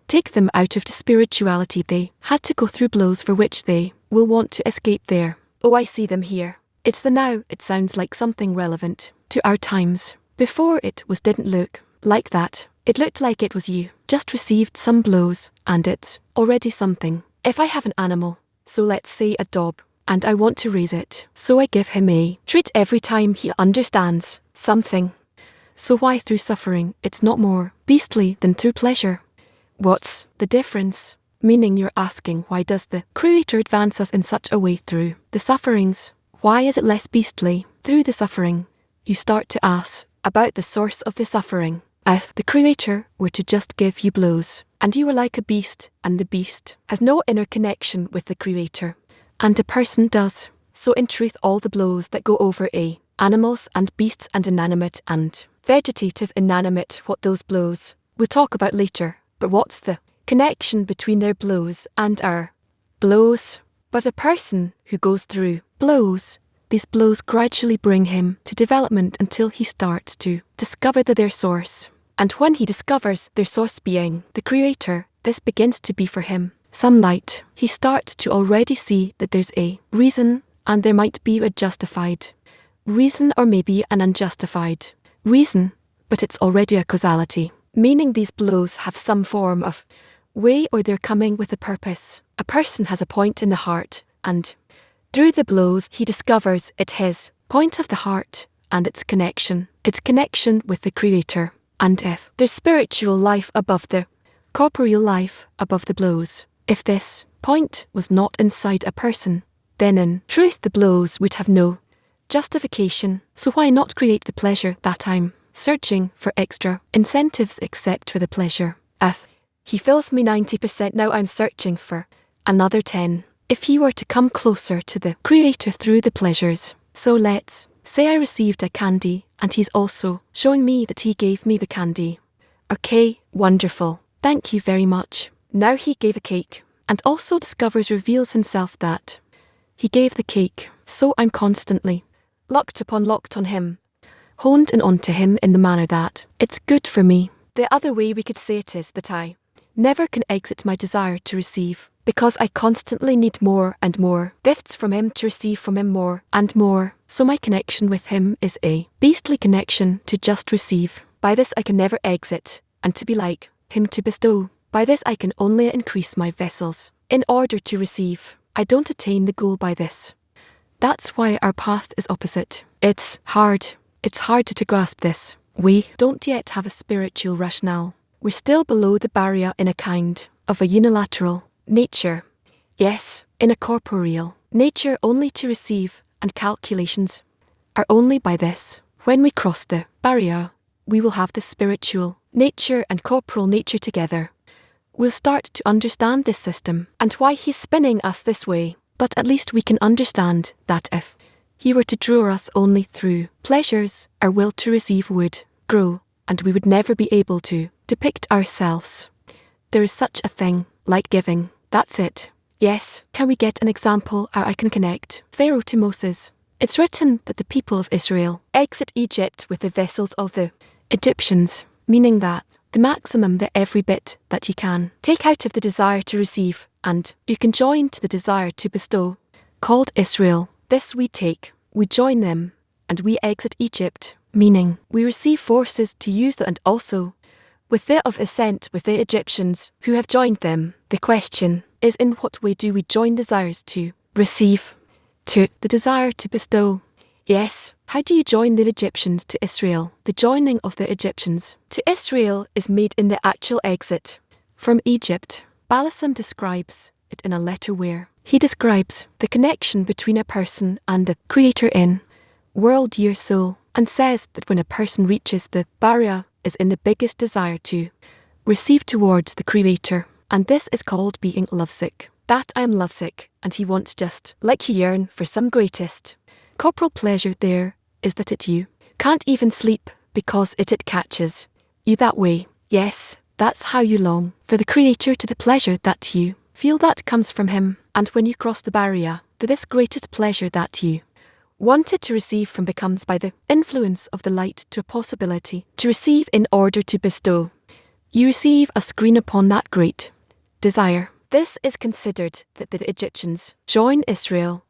Speaker 1: take them out of the spirituality they had to go through blows for which they will want to escape there. Oh, I see them here. It's the now. It sounds like something relevant to our times. Before it didn't look like that. It looked like it was you just received some blows and it's already something. If I have an animal, so let's say a dog, and I want to raise it, so I give him a treat every time he understands something. So why through suffering it's not more beastly than through pleasure? What's the difference? Meaning you're asking, why does the Creator advance us in such a way through the sufferings? Why is it less beastly through the suffering? You start to ask about the source of the suffering. If the Creator were to just give you blows, and you were like a beast, and the beast has no inner connection with the Creator, and a person does, so in truth all the blows that go over animals and beasts and inanimate and vegetative inanimate, what those blows we'll talk about later, but what's the connection between their blows and our blows? But the person who goes through blows, these blows gradually bring him to development until he starts to discover their source. And when he discovers their source being the Creator, this begins to be for him some light. He starts to already see that there's a reason, and there might be a justified reason or maybe an unjustified reason, but it's already a causality, meaning these blows have some form of way or they're coming with a purpose. A person has a point in the heart, and through the blows he discovers it his point of the heart and its connection with the Creator. And if there's spiritual life above the corporeal life above the blows, if this point was not inside a person, then in truth the blows would have no justification. So why not create the pleasure that I'm searching for extra incentives except for the pleasure? If he fills me 90%, now I'm searching for another 10. If he were to come closer to the Creator through the pleasures, so let's say I received a candy and he's also showing me that he gave me the candy. Okay, wonderful. Thank you very much. Now he gave a cake and also reveals himself that he gave the cake. So I'm constantly locked on him, honed in onto him in the manner that it's good for me. The other way we could say it is that I never can exit my desire to receive, because I constantly need more and more gifts from him to receive from him more and more. So my connection with him is a beastly connection to just receive. By this I can never exit, and to be like him to bestow. By this I can only increase my vessels in order to receive. I don't attain the goal by this. That's why our path is opposite. It's hard to grasp this. We don't yet have a spiritual rationale. We're still below the barrier in a kind of a unilateral nature. Yes, in a corporeal nature only to receive, and calculations are only by this. When we cross the barrier, we will have the spiritual nature and corporal nature together. We'll start to understand this system and why he's spinning us this way. But at least we can understand that if he were to draw us only through pleasures, our will to receive would grow, and we would never be able to depict ourselves. There is such a thing like giving. That's it. Yes, can we get an example how I can connect Pharaoh to Moses? It's written that the people of Israel exit Egypt with the vessels of the Egyptians, meaning that the maximum, the every bit that you can take out of the desire to receive, and you can join to the desire to bestow, called Israel. This we take, we join them, and we exit Egypt, meaning we receive forces to use that, and also with the of assent with the Egyptians who have joined them. The question is, in what way do we join desires to receive, to the desire to bestow? Yes, how do you join the Egyptians to Israel? The joining of the Egyptians to Israel is made in the actual exit from Egypt. Balaam describes it in a letter where he describes the connection between a person and the Creator in world year soul, and says that when a person reaches the barrier is in the biggest desire to receive towards the Creator, and this is called being lovesick. That I am lovesick, and he wants just like you yearn for some greatest corporal pleasure there is that it you can't even sleep because it catches you that way. Yes, that's how you long for the Creator, to the pleasure that you feel that comes from him, and when you cross the barrier, to this greatest pleasure that you wanted to receive from becomes by the influence of the light to a possibility to receive in order to bestow. You receive a screen upon that great desire. This is considered that the Egyptians join Israel,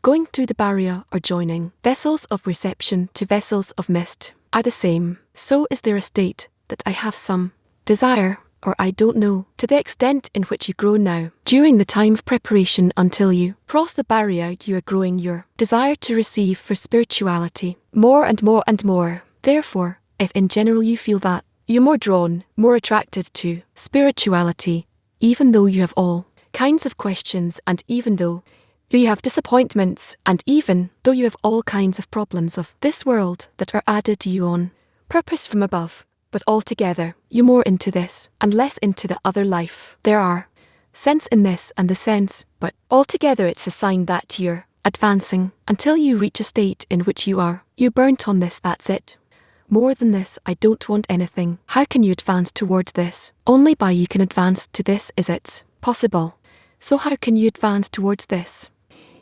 Speaker 1: going through the barrier or joining vessels of reception to vessels of mist are the same. So is there a state that I have some desire, or I don't know, to the extent in which you grow now. During the time of preparation until you cross the barrier, you are growing your desire to receive for spirituality more and more and more. Therefore, if in general you feel that you're more drawn, more attracted to spirituality, even though you have all kinds of questions, and even though you have disappointments, and even though you have all kinds of problems of this world that are added to you on purpose from above, but altogether, you more into this, and less into the other life. There are sense in this and the sense, but altogether it's a sign that you're advancing, until you reach a state in which you're burnt on this, that's it. More than this, I don't want anything. How can you advance towards this? Only by you can advance to this is it's possible. So how can you advance towards this?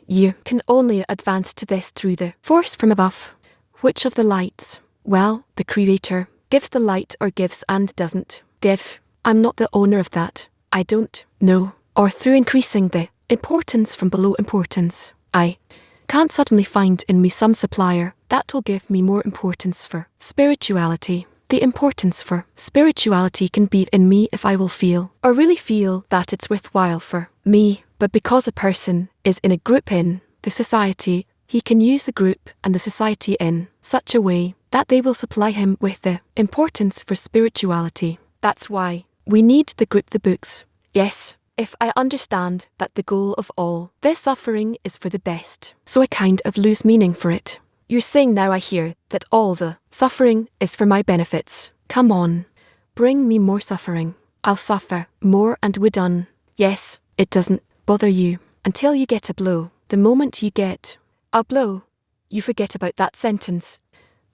Speaker 1: You can only advance to this through the force from above. Which of the lights? Well, the Creator gives the light, or gives and doesn't give. I'm not the owner of that. I don't know. Or through increasing the importance from below importance, I can't suddenly find in me some supplier that will give me more importance for spirituality. The importance for spirituality can be in me if I will feel, or really feel, that it's worthwhile for me. But because a person is in a group in the society, he can use the group and the society in such a way that they will supply him with the importance for spirituality. That's why we need the group, the books. Yes, if I understand that the goal of all this suffering is for the best, so I kind of lose meaning for it. You're saying now, I hear, that all the suffering is for my benefits. Come on, bring me more suffering. I'll suffer more and we're done. Yes, it doesn't bother you until you get a blow. The moment you get a blow, you forget about that sentence,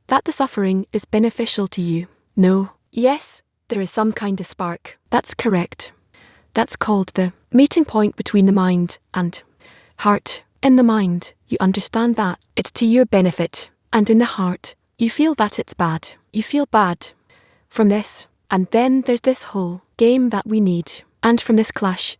Speaker 1: that the suffering is beneficial to you. No, yes, there is some kind of spark. That's correct. That's called the meeting point between the mind and heart. In the mind, you understand that it's to your benefit, and in the heart, you feel that it's bad. You feel bad from this, and then there's this whole game that we need. And from this clash,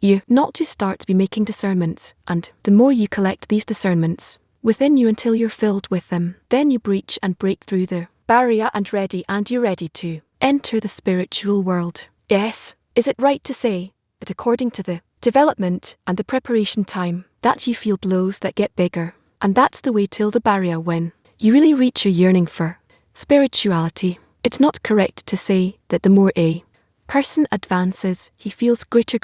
Speaker 1: you not to start to be making discernments, and the more you collect these discernments within you until you're filled with them, then you breach and break through the barrier and you're ready to enter the spiritual world. Yes, is it right to say that according to the development and the preparation time, that you feel blows that get bigger, and that's the way till the barrier when you really reach your yearning for spirituality? It's not correct to say that the more a person advances, he feels greater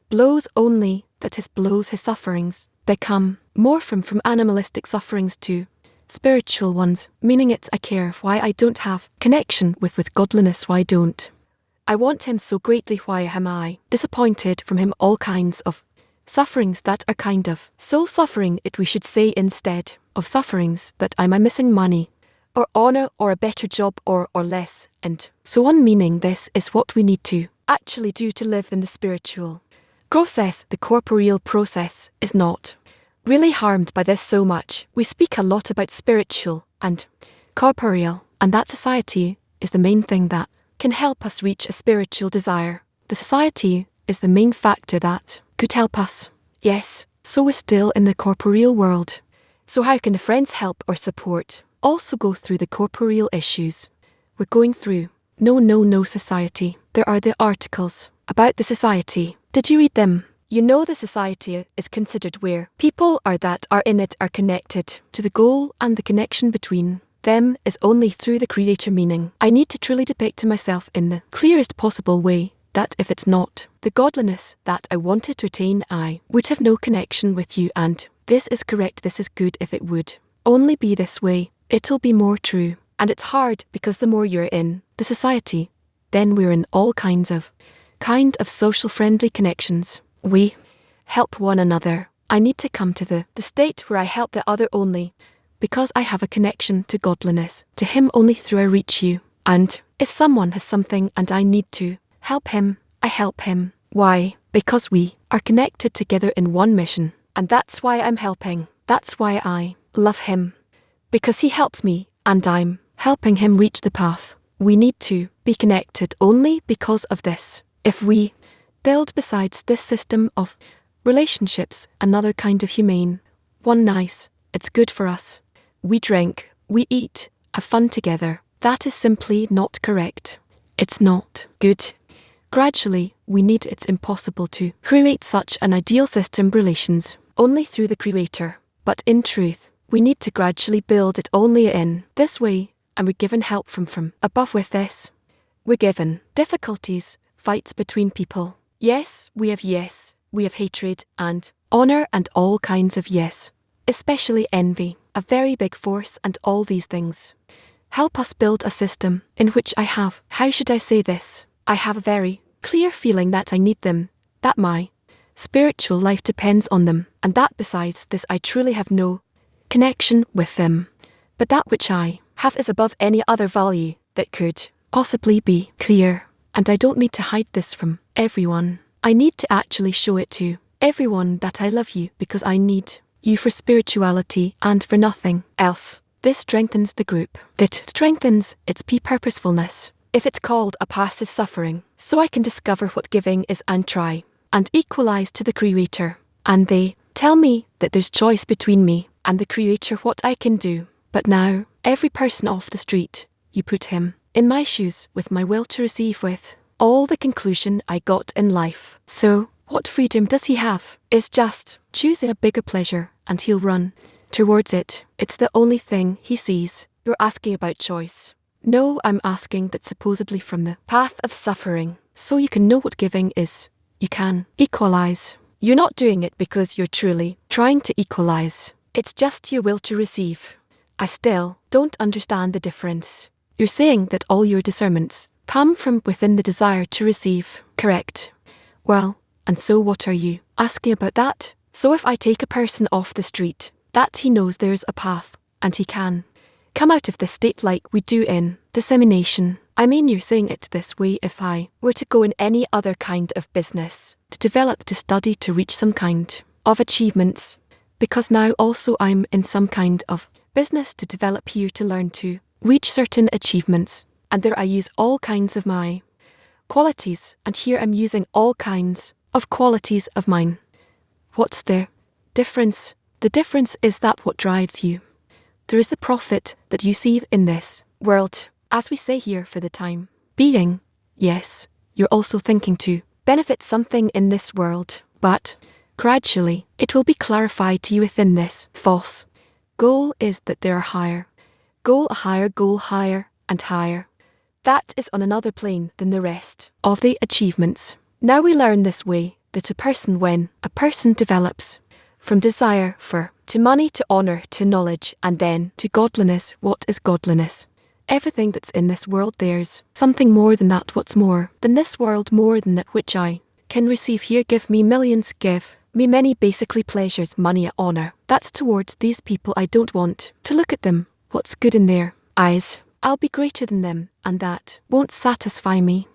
Speaker 1: blows, only that his blows, his sufferings, become more from animalistic sufferings to spiritual ones, meaning it's I care why I don't have connection with godliness, why don't I want him so greatly, why am I disappointed from him? All kinds of sufferings that are kind of soul suffering, it we should say, instead of sufferings that I'm missing money or honor or a better job or less, and so on, meaning this is what we need to actually do to live in the spiritual process, the corporeal process, is not really harmed by this so much. We speak a lot about spiritual and corporeal, and that society is the main thing that can help us reach a spiritual desire. The society is the main factor that could help us. Yes, so we're still in the corporeal world. So how can the friends help or support also go through the corporeal issues we're going through? No society. There are the articles about the society. Did you read them? You know the society is considered where people are that are in it are connected to the goal, and the connection between them is only through the creator, meaning I need to truly depict to myself in the clearest possible way that if it's not the godliness that I wanted to attain, I would have no connection with you, and this is correct, this is good. If it would only be this way, it'll be more true. And it's hard because the more you're in the society, then we're in all kind of social friendly connections. We help one another. I need to come to the state where I help the other only because I have a connection to godliness, to him only through I reach you. And if someone has something and I need to help him, I help him. Why? Because we are connected together in one mission. And that's why I'm helping. That's why I love him. Because he helps me, and I'm helping him reach the path. We need to be connected only because of this. If we build besides this system of relationships another kind of humane, one nice, it's good for us. We drink, we eat, have fun together. That is simply not correct. It's not good. Gradually, it's impossible to create such an ideal system relations only through the creator. But in truth, we need to gradually build it only in this way, and we're given help from above with this. We're given difficulties, fights between people. Yes, we have hatred and honor and all kinds of especially envy, a very big force, and all these things help us build a system in which I have a very clear feeling that I need them, that my spiritual life depends on them, and that besides this I truly have no connection with them. But that which I have is above any other value that could possibly be clear, and I don't need to hide this from everyone. I need to actually show it to everyone that I love you because I need you for spirituality and for nothing else. This strengthens the group. That strengthens its purposefulness. If it's called a passive suffering, so I can discover what giving is and try and equalize to the creator. And they tell me that there's choice between me and the creator what I can do. But now, every person off the street, you put him in my shoes with my will to receive with all the conclusion I got in life. So, what freedom does he have? Is just choosing a bigger pleasure and he'll run towards it. It's the only thing he sees. You're asking about choice. No, I'm asking that supposedly from the path of suffering, so you can know what giving is. You can equalize. You're not doing it because you're truly trying to equalize. It's just your will to receive. I still don't understand the difference. You're saying that all your discernments come from within the desire to receive, correct? Well, and so what are you asking about that? So if I take a person off the street, that he knows there's a path, and he can come out of this state like we do in dissemination. I mean, you're saying it this way. If I were to go in any other kind of business, to develop, to study, to reach some kind of achievements, because now also I'm in some kind of business to develop here to learn to reach certain achievements, and there I use all kinds of my qualities, and here I'm using all kinds of qualities of mine. What's the difference? The difference is that what drives you. There is the profit that you see in this world, as we say here for the time being. Yes, you're also thinking to benefit something in this world, but gradually it will be clarified to you within this false goal is that there are higher goal, higher and higher. That is on another plane than the rest of the achievements. Now we learn this way that when a person develops from desire to money, to honor, to knowledge, and then to godliness. What is godliness? Everything that's in this world, there's something more than that. What's more than this world, more than that which I can receive here? Give me millions, give me many, basically pleasures, money, honor. That's towards these people. I don't want to look at them. What's good in their eyes? I'll be greater than them, and that won't satisfy me.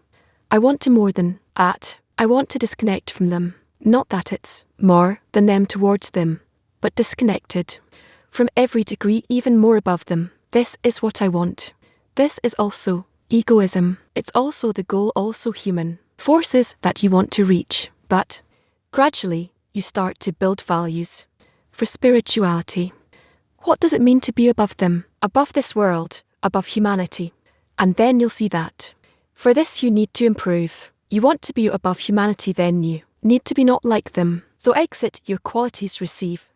Speaker 1: I want to more than that. I want to disconnect from them. Not that it's more than them towards them, but disconnected from every degree even more above them. This is what I want. This is also egoism. It's also the goal, also human forces that you want to reach. But gradually, you start to build values for spirituality. What does it mean to be above them, above this world, above humanity? And then you'll see that. For this you need to improve. You want to be above humanity, then you need to be not like them. So exit your qualities, receive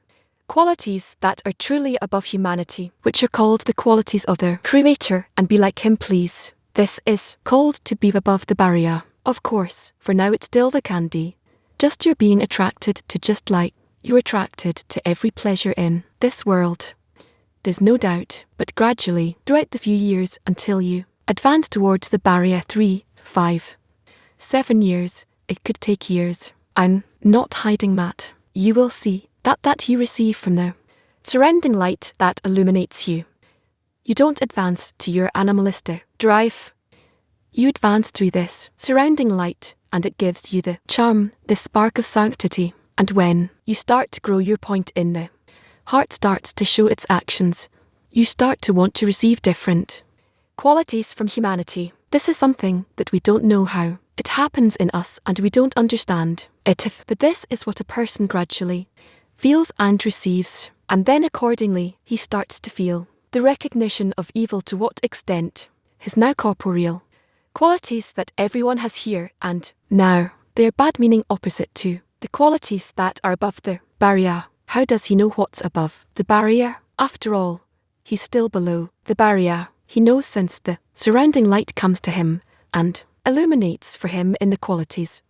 Speaker 1: qualities that are truly above humanity, which are called the qualities of the Creator, and be like Him, please. This is called to be above the barrier. Of course, for now it's still the candy. Just you're being attracted to just like you're attracted to every pleasure in this world. There's no doubt, but gradually, throughout the few years until you advance towards the barrier 3, 5, 7 years, it could take years. I'm not hiding that. You will see that you receive from the surrounding light that illuminates you. You don't advance to your animalistic drive. You advance through this surrounding light, and it gives you the charm, the spark of sanctity. And when you start to grow your point in the heart starts to show its actions, you start to want to receive different qualities from humanity. This is something that we don't know how it happens in us, and we don't understand it. But this is what a person gradually feels and receives, and then accordingly he starts to feel the recognition of evil to what extent is now corporeal. Qualities that everyone has here and now, they are bad, meaning opposite to the qualities that are above the barrier. How does he know what's above the barrier? After all, he's still below the barrier. He knows, since the surrounding light comes to him and illuminates for him in the qualities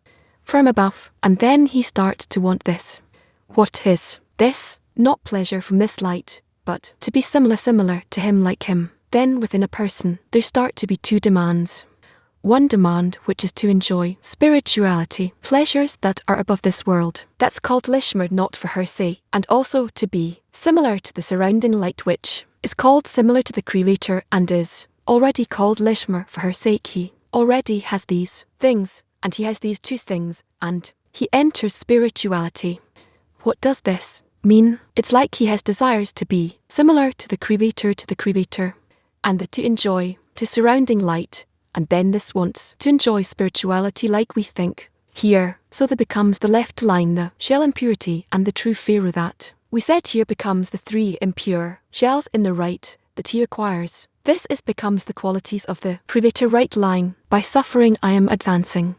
Speaker 1: from above, and then he starts to want this. What is this? Not pleasure from this light, but to be similar to him, like him. Then within a person, there start to be two demands. One demand, which is to enjoy spirituality, pleasures that are above this world. That's called Lishmer, not for her sake, and also to be similar to the surrounding light, which is called similar to the Creator and is already called Lishmer for her sake. He already has these things, and he has these two things, and he enters spirituality. What does this mean? It's like he has desires to be similar to the Creator, and to enjoy to surrounding light, and then this wants to enjoy spirituality like we think here. So there becomes the left line, the shell impurity, and the true Pharaoh that we said here becomes the 3 impure shells in the right that he acquires. This becomes the qualities of the Creator right line. By suffering I am advancing.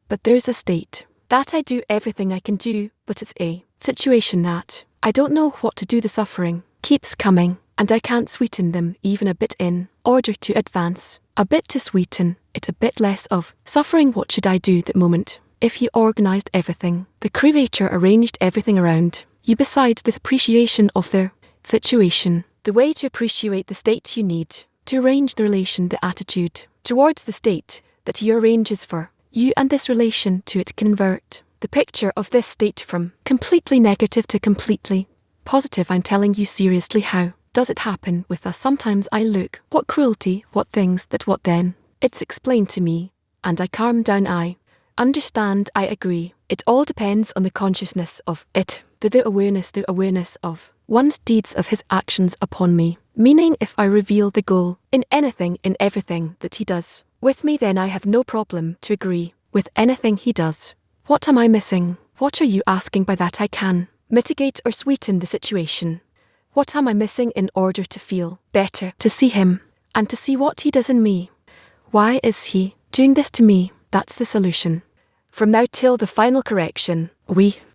Speaker 1: But there's a state that I do everything I can do, but it's a situation that I don't know what to do. The suffering keeps coming, and I can't sweeten them even a bit in order to advance. A bit to sweeten it, a bit less of suffering. What should I do that moment? If he organized everything, the Creator arranged everything around you besides the appreciation of the situation. The way to appreciate the state, you need to arrange the relation, the attitude towards the state that he arranges for you, and this relation to it convert the picture of this state from completely negative to completely positive. I'm telling you seriously, how does it happen with us? Sometimes I look, what cruelty, what things, that what then? It's explained to me, and I calm down. I understand, I agree. It all depends on the consciousness of it, the awareness of one's deeds, of his actions upon me. Meaning, if I reveal the goal in anything, in everything that he does with me, then I have no problem to agree with anything he does. What am I missing? What are you asking by that? I can mitigate or sweeten the situation. What am I missing in order to feel better, to see him, and to see what he does in me? Why is he doing this to me? That's the solution. From now till the final correction,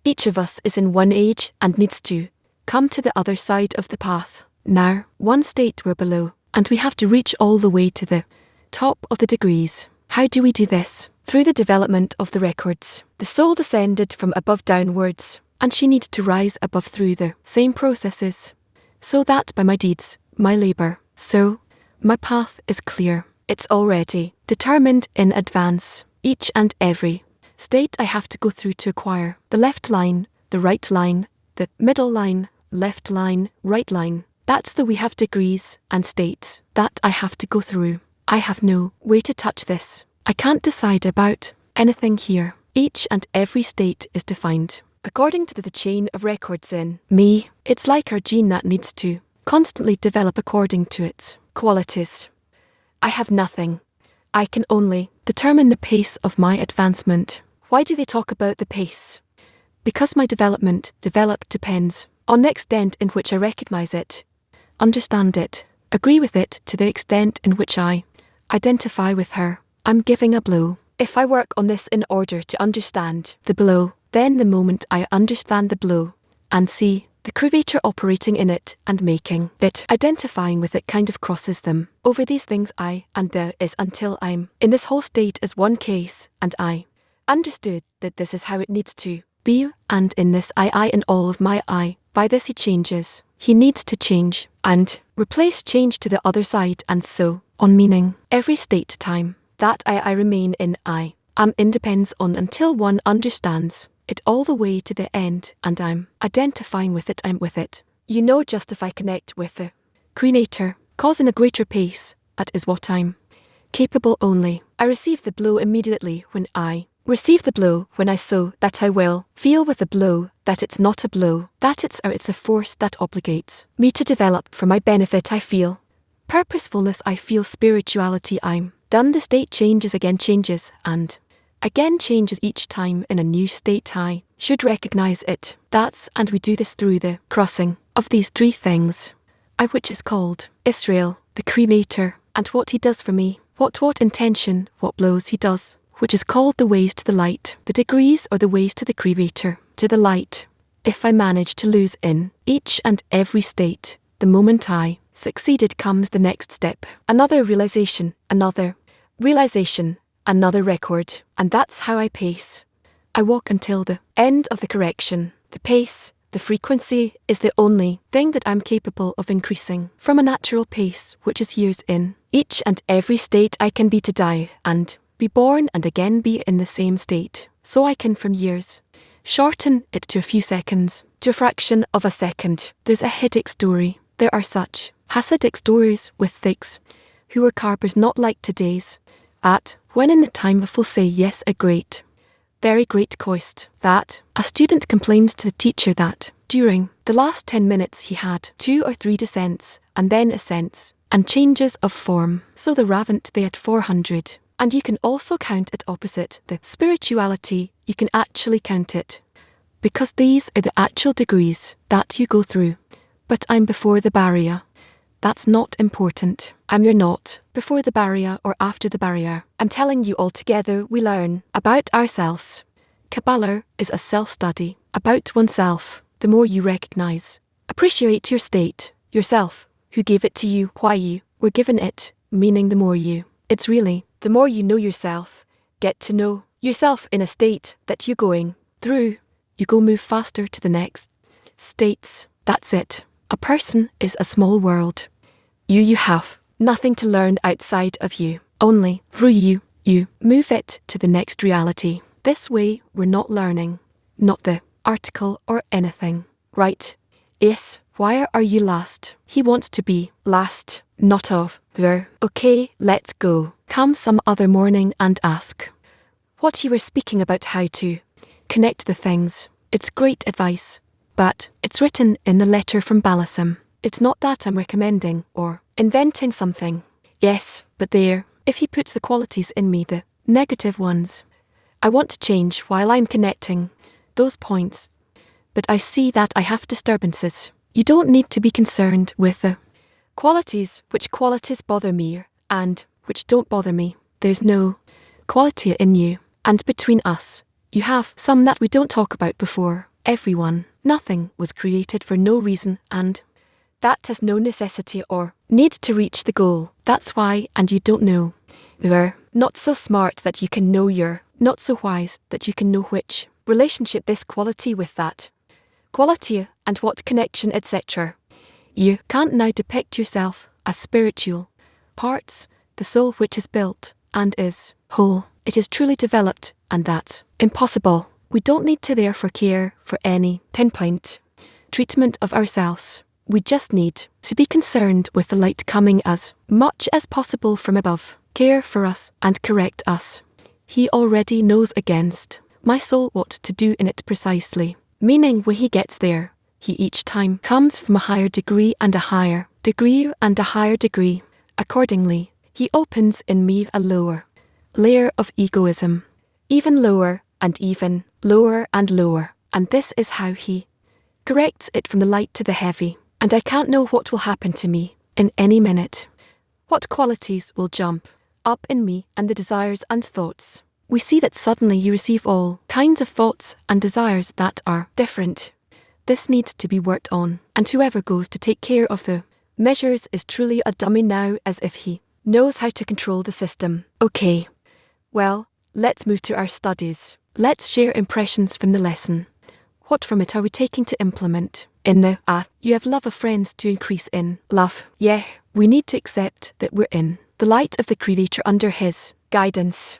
Speaker 1: each of us is in one age and needs to come to the other side of the path. Now, one state we're below, and we have to reach all the way to the top of the degrees. How do we do this? Through the development of the records. The soul descended from above downwards, and she needs to rise above through the same processes, so that by my deeds, my labour, so my path is clear. It's already determined in advance. Each and every state I have to go through to acquire the left line, the right line, the middle line, left line, right line. That's the we have degrees and states that I have to go through. I have no way to touch this. I can't decide about anything here. Each and every state is defined according to the chain of records in me. It's like our gene that needs to constantly develop according to its qualities. I have nothing. I can only determine the pace of my advancement. Why do they talk about the pace? Because my development depends on the extent in which I recognize it, understand it, agree with it to the extent in which I identify with her. I'm giving a blow. If I work on this in order to understand the blow, then the moment I understand the blow and see the creator operating in it and making it, identifying with it kind of crosses them. Over these things I and there is until I'm in this whole state as one case, and I understood that this is how it needs to be, and in this I in all of my I. By this he changes. He needs to change and replace change to the other side, and so on, meaning every state time that I remain in I am independence on until one understands it all the way to the end, and I'm identifying with it, I'm with it. You know, just if I connect with the Creator, causing a greater pace, that is what I'm capable only. I receive the blow immediately when I receive the blow, when I so that I will feel with the blow that it's not a blow, that it's a force that obligates me to develop for my benefit. I feel purposefulness, I feel spirituality. I'm done. The state changes, and again changes each time in a new state. I should recognize it. That's, and we do this through the crossing of these three things. I, which is called Israel, the Creator, and what he does for me, what intention, what blows he does, which is called the ways to the light, the degrees or the ways to the Creator, to the light. If I manage to lose in each and every state, the moment I succeeded comes the next step, another realization, another record, and that's how I pace. I walk until the end of the correction. The pace, the frequency, is the only thing that I'm capable of increasing from a natural pace, which is years in. Each and every state I can be to die and be born and again be in the same state. So I can from years shorten it to a few seconds, to a fraction of a second. There's a Hasidic story. There are such Hasidic stories with thigs who were carpers not like today's. At when in the time of will say yes, a great, very great cost, that a student complained to the teacher that during the last 10 minutes he had 2 or 3 descents and then ascents and changes of form. So the Ravant they had 400. And you can also count it opposite the spirituality. You can actually count it, because these are the actual degrees that you go through. But I'm before the barrier. That's not important. You're not before the barrier or after the barrier. I'm telling you, all together we learn about ourselves. Kabbalah is a self-study about oneself. The more you recognize, appreciate your state, yourself, who gave it to you, why you were given it, meaning the more you, it's really, the more you know yourself, get to know yourself in a state that you're going through, you go move faster to the next states. That's it. A person is a small world. You have nothing to learn outside of you. Only through you move it to the next reality. This way we're not learning, not the article or anything. Right? Yes, why are you last? He wants to be last, not of her. Okay, let's go. Come some other morning and ask what you were speaking about, how to connect the things. It's great advice. But it's written in the letter from Balaam. It's not that I'm recommending or inventing something. Yes, but there, if he puts the qualities in me, the negative ones, I want to change while I'm connecting those points. But I see that I have disturbances. You don't need to be concerned with the qualities, which qualities bother me and which don't bother me. There's no quality in you, and between us, you have some that we don't talk about before. Everyone, nothing was created for no reason, and that has no necessity or need to reach the goal. That's why, and you don't know. You're not so smart that you can know, you're not so wise that you can know which relationship this quality with that quality and what connection, etc. You can't now depict yourself as spiritual parts, the soul which is built and is whole. It is truly developed, and that's impossible. We don't need to therefore care for any pinpoint treatment of ourselves. We just need to be concerned with the light coming as much as possible from above, care for us and correct us. He already knows against my soul what to do in it precisely. Meaning when he gets there, he each time comes from a higher degree and a higher degree and a higher degree. Accordingly, he opens in me a lower layer of egoism, even lower and lower, and this is how he corrects it from the light to the heavy, and I can't know what will happen to me in any minute. What qualities will jump up in me and the desires and thoughts. We see that suddenly you receive all kinds of thoughts and desires that are different. This needs to be worked on, and whoever goes to take care of the measures is truly a dummy now, as if he knows how to control the system. Okay. Well, let's move to our studies. Let's share impressions from the lesson. What from it are we taking to implement? In the you have love of friends to increase in love. Yeah, we need to accept that we're in the light of the Creator under His guidance.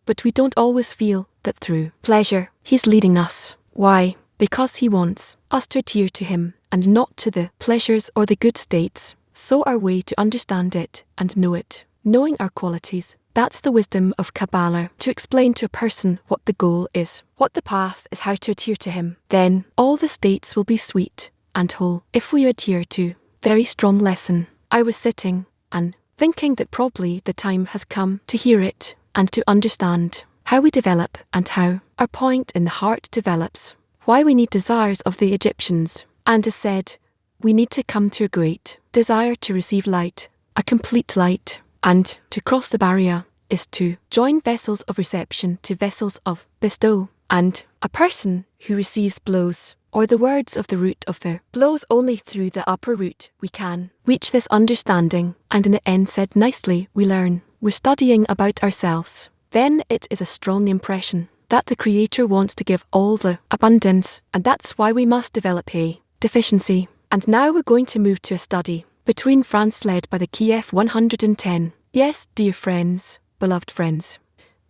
Speaker 1: But we don't always feel that through pleasure He's leading us. Why? Because He wants us to adhere to Him and not to the pleasures or the good states. So our way to understand it and know it, knowing our qualities, that's the wisdom of Kabbalah, to explain to a person what the goal is, what the path is, how to adhere to Him. Then all the states will be sweet and whole if we adhere to. Very strong lesson. I was sitting and thinking that probably the time has come to hear it and to understand how we develop and how our point in the heart develops. Why we need desires of the Egyptians, and is said, we need to come to a great desire to receive light, a complete light, and to cross the barrier is to join vessels of reception to vessels of bestow, and a person who receives blows, or the words of the root of the blows only through the upper root, we can reach this understanding, and in the end said nicely, we learn, we're studying about ourselves. Then it is a strong impression that the Creator wants to give all the abundance, and that's why we must develop a deficiency. And now we're going to move to a study between France led by the Kiev 110. Yes, dear friends, beloved friends,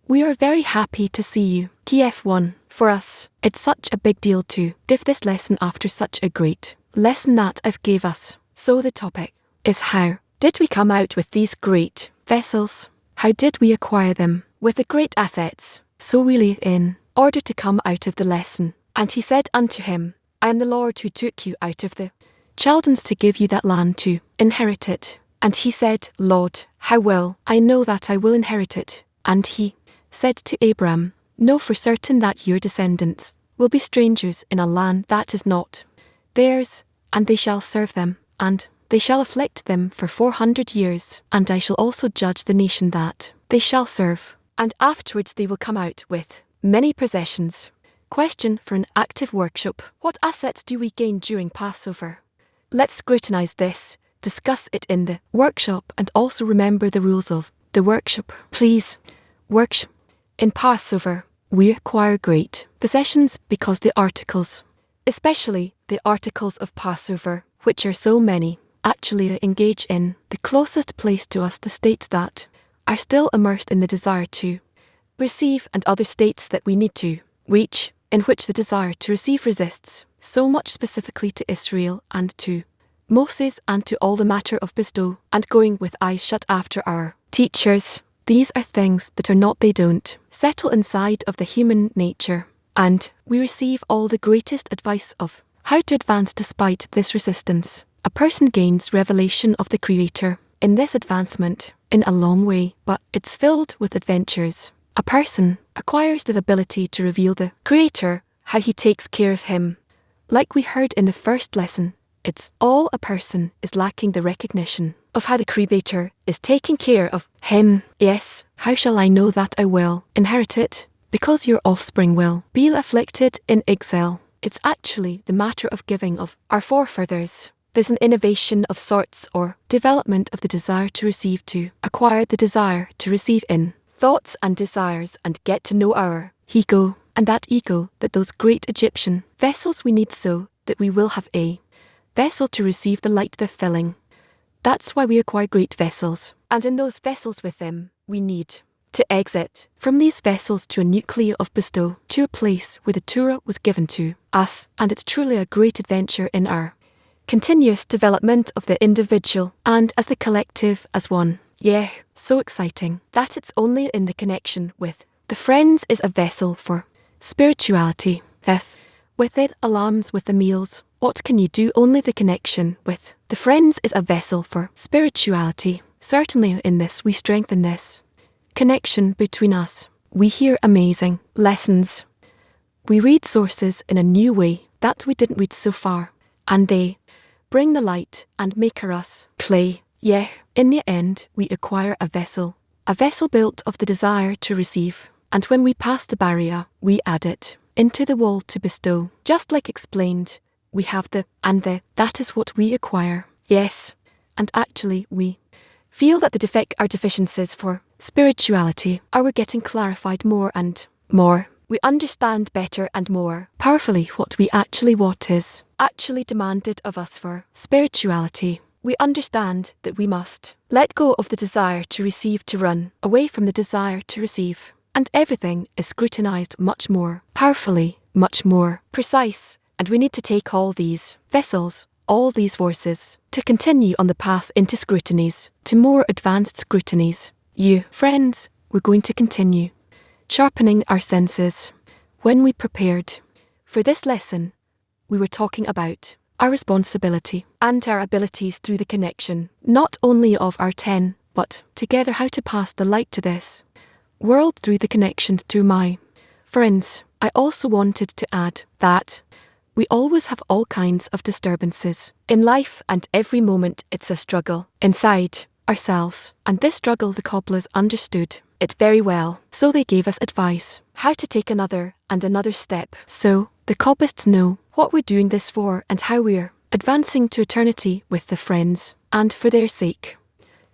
Speaker 1: we are very happy to see you. Kiev 1. For us, it's such a big deal to give this lesson after such a great lesson that I've gave us. So the topic is, how did we come out with these great vessels? How did we acquire them with the great assets? So really in order to come out of the lesson. And he said unto him, I am the Lord who took you out of the Chaldeans to give you that land to inherit it. And he said, Lord, how well I know that I will inherit it. And he said to Abram, know for certain that your descendants will be strangers in a land that is not theirs, and they shall serve them, and they shall afflict them for 400 years, and I shall also judge the nation that they shall serve, and afterwards they will come out with many possessions. Question for an active workshop. What assets do we gain during Passover? Let's scrutinize this, discuss it in the workshop, and also remember the rules of the workshop. Please, workshop. In Passover, we acquire great possessions because the articles, especially the articles of Passover, which are so many, actually engage in the closest place to us the states that are still immersed in the desire to receive, and other states that we need to reach, in which the desire to receive resists, so much specifically to Israel and to Moses and to all the matter of bestow and going with eyes shut after our teachers. These are things that are not, they don't settle inside of the human nature, and we receive all the greatest advice of how to advance despite this resistance. A person gains revelation of the Creator in this advancement in a long way, but it's filled with adventures. A person acquires the ability to reveal the Creator, how He takes care of him. Like we heard in the first lesson, it's all a person is lacking the recognition of how the Creator is taking care of him. Yes, how shall I know that I will inherit it? Because your offspring will be afflicted in exile. It's actually the matter of giving of our forefathers. There's an innovation of sorts, or development of the desire to receive, to acquire the desire to receive in thoughts and desires, and get to know our ego, and that ego that those great Egyptian vessels we need, so that we will have a vessel to receive the light, the filling. That's why we acquire great vessels, and in those vessels with them, we need to exit from these vessels to a nucleus of bestow, to a place where the Torah was given to us, and it's truly a great adventure in our continuous development of the individual and as the collective as one. Yeah, so exciting that it's only in the connection with the friends is a vessel for spirituality. F. With it alarms with the meals. What can you do? Only the connection with the friends is a vessel for spirituality. Certainly in this we strengthen this connection between us. We hear amazing lessons. We read sources in a new way that we didn't read so far. And they bring the light and make us clay. Yeah, in the end we acquire a vessel built of the desire to receive. And when we pass the barrier, we add it into the wall to bestow. Just like explained, we have the and the, that is what we acquire. Yes, and actually we feel that our deficiencies for spirituality are getting clarified more and more. We understand better and more powerfully what is actually demanded of us for spirituality. We understand that we must let go of the desire to receive, to run away from the desire to receive. And everything is scrutinized much more powerfully, much more precise. And we need to take all these vessels, all these forces, to continue on the path into scrutinies, to more advanced scrutinies. You, friends, we're going to continue sharpening our senses. When we prepared for this lesson, we were talking about our responsibility and our abilities through the connection, not only of our 10, but together how to pass the light to this world through the connection through my friends. I also wanted to add that we always have all kinds of disturbances in life, and every moment it's a struggle inside ourselves. And this struggle the cobblers understood it very well, so they gave us advice how to take another and another step. So the cobbists know what we're doing this for and how we're advancing to eternity with the friends and for their sake.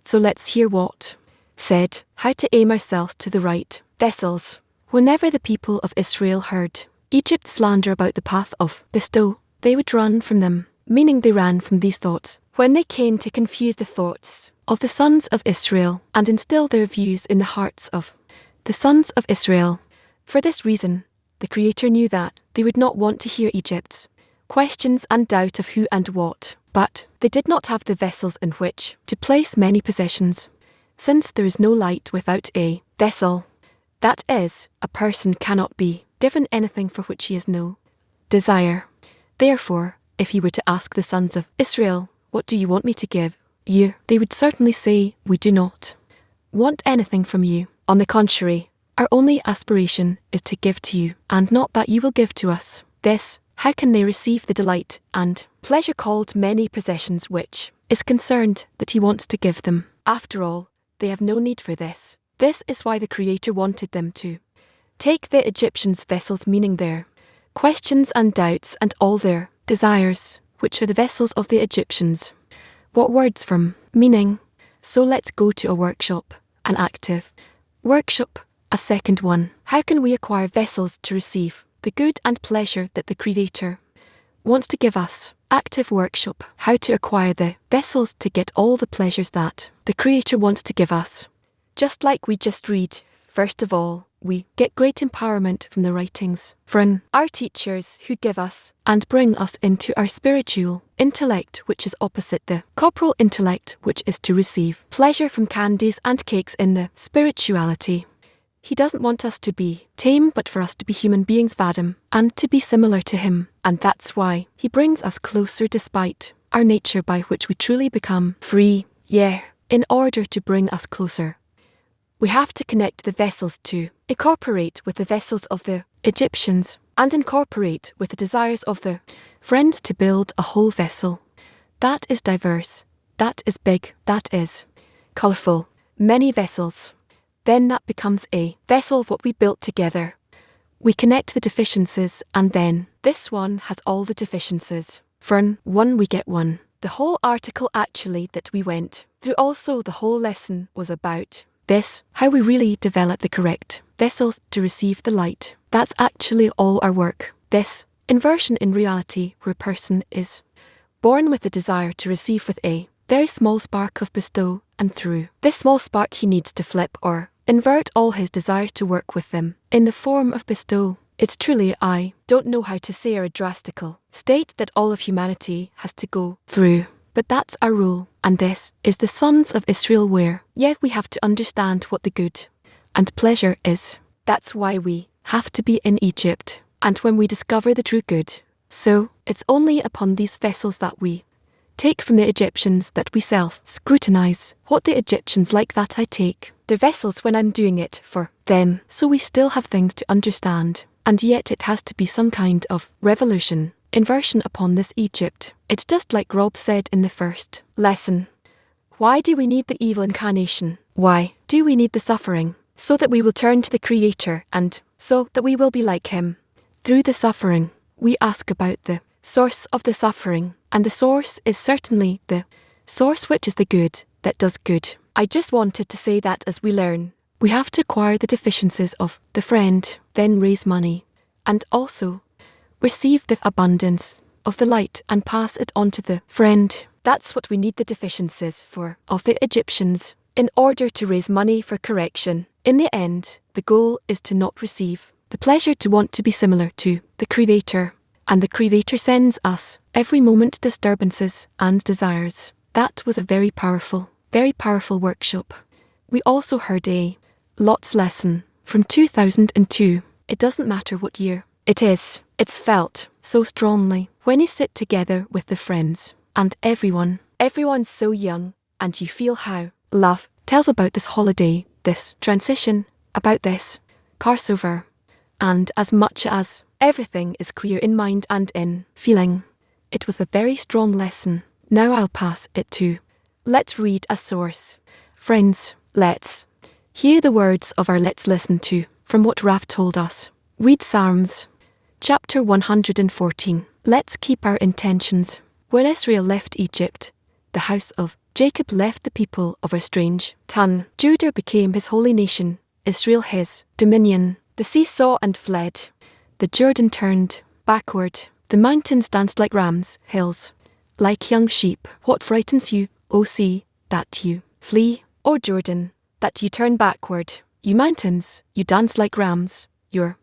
Speaker 1: So let's hear what said how to aim ourselves to the right vessels. Whenever the people of Israel heard Egypt's slander about the path of bestow, they would run from them, meaning they ran from these thoughts. When they came to confuse the thoughts of the sons of Israel and instill their views in the hearts of the sons of Israel. For this reason, the Creator knew that they would not want to hear Egypt's questions and doubt of who and what, but they did not have the vessels in which to place many possessions. Since there is no light without a vessel, that is, a person cannot be given anything for which he has no desire. Therefore, if he were to ask the sons of Israel, "What do you want me to give you?" they would certainly say, "We do not want anything from you. On the contrary, our only aspiration is to give to you, and not that you will give to us." This, how can they receive the delight and pleasure called many possessions which is concerned that he wants to give them? After all, they have no need for this. This is why the Creator wanted them to take the Egyptians' vessels, meaning their questions and doubts and all their desires, which are the vessels of the Egyptians. What words from meaning? So let's go to a workshop, an active workshop, a second one. How can we acquire vessels to receive the good and pleasure that the Creator wants to give us? Active workshop, how to acquire the vessels to get all the pleasures that the Creator wants to give us. Just like we just read, first of all, we get great empowerment from the writings from our teachers who give us and bring us into our spiritual intellect, which is opposite the corporal intellect, which is to receive pleasure from candies and cakes in the spirituality. He doesn't want us to be tame, but for us to be human beings, Vadam, and to be similar to him. And that's why he brings us closer despite our nature, by which we truly become free. Yeah, in order to bring us closer, we have to connect the vessels to incorporate with the vessels of the Egyptians and incorporate with the desires of the friends to build a whole vessel. That is diverse, that is big, that is colourful, many vessels. Then that becomes a vessel of what we built together. We connect the deficiencies, and then this one has all the deficiencies. For one we get one. The whole article actually that we went through, also the whole lesson, was about this, how we really develop the correct vessels to receive the light. That's actually all our work. This inversion in reality, where a person is born with the desire to receive with a very small spark of bestow, and through this small spark he needs to flip or invert all his desires to work with them in the form of bestow. It's truly, I don't know how to say, a drastical state that all of humanity has to go through. But that's our rule, and this is the sons of Israel, where yet we have to understand what the good and pleasure is. That's why we have to be in Egypt, and when we discover the true good. So, it's only upon these vessels that we take from the Egyptians that we self-scrutinize what the Egyptians like that I take. Their vessels when I'm doing it for them, so we still have things to understand, and yet it has to be some kind of revolution, inversion upon this Egypt. It's just like Rob said in the first lesson. Why do we need the evil incarnation? Why do we need the suffering? So that we will turn to the Creator and so that we will be like Him. Through the suffering, we ask about the source of the suffering, and the source is certainly the source which is the good that does good. I just wanted to say that as we learn, we have to acquire the deficiencies of the friend, then raise money, and also receive the abundance of the light and pass it on to the friend. That's what we need the deficiencies for of the Egyptians, in order to raise money for correction. In the end, the goal is to not receive the pleasure to want to be similar to the Creator, and the Creator sends us every moment disturbances and desires. That was a very powerful workshop. We also heard a Lot's lesson from 2002. It doesn't matter what year it is, it's felt so strongly when you sit together with the friends and everyone's so young, and you feel how love tells about this holiday, this transition, about this crossover, and as much as everything is clear in mind and in feeling. It was a very strong lesson. Now I'll pass it to. Let's read a source. Friends, let's hear the words of our let's listen to from what Rav told us. Read Psalms, chapter 114. Let's keep our intentions. When Israel left Egypt, the house of Jacob left the people of a strange tongue. Judah became his holy nation, Israel his dominion. The sea saw and fled. The Jordan turned backward. The mountains danced like rams' hills, like young sheep. What frightens you, O sea, that you flee? O Jordan, that you turn backward? You mountains, you dance like rams, your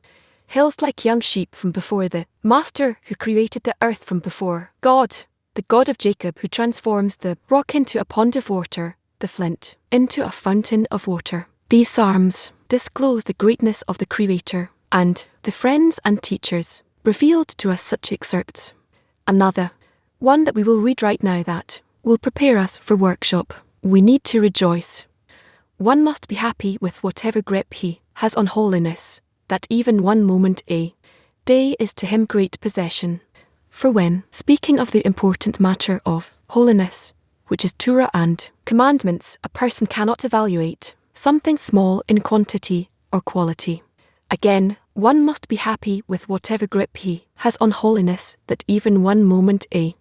Speaker 1: hills like young sheep from before the Master who created the earth from before. God, the God of Jacob, who transforms the rock into a pond of water, the flint into a fountain of water. These psalms disclose the greatness of the Creator, and the friends and teachers revealed to us such excerpts. Another one that we will read right now that will prepare us for workshop. We need to rejoice. One must be happy with whatever grip he has on holiness, that even one moment a day is to him great possession. For when speaking of the important matter of holiness, which is Torah and commandments, a person cannot evaluate something small in quantity or quality. Again, one must be happy with whatever grip he has on holiness, that even one moment a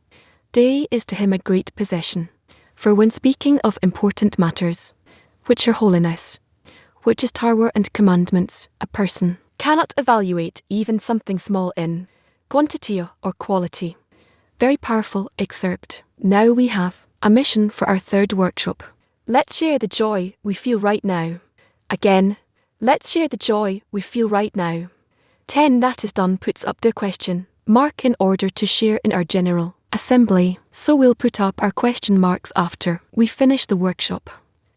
Speaker 1: day is to him a great possession. For when speaking of important matters, which are holiness, which is Torah and commandments, a person cannot evaluate even something small in quantity or quality. Very powerful excerpt. Now we have a mission for our third workshop. Let's share the joy we feel right now. Again, let's share the joy we feel right now. 10 that is done puts up their question mark in order to share in our general assembly. So we'll put up our question marks after we finish the workshop.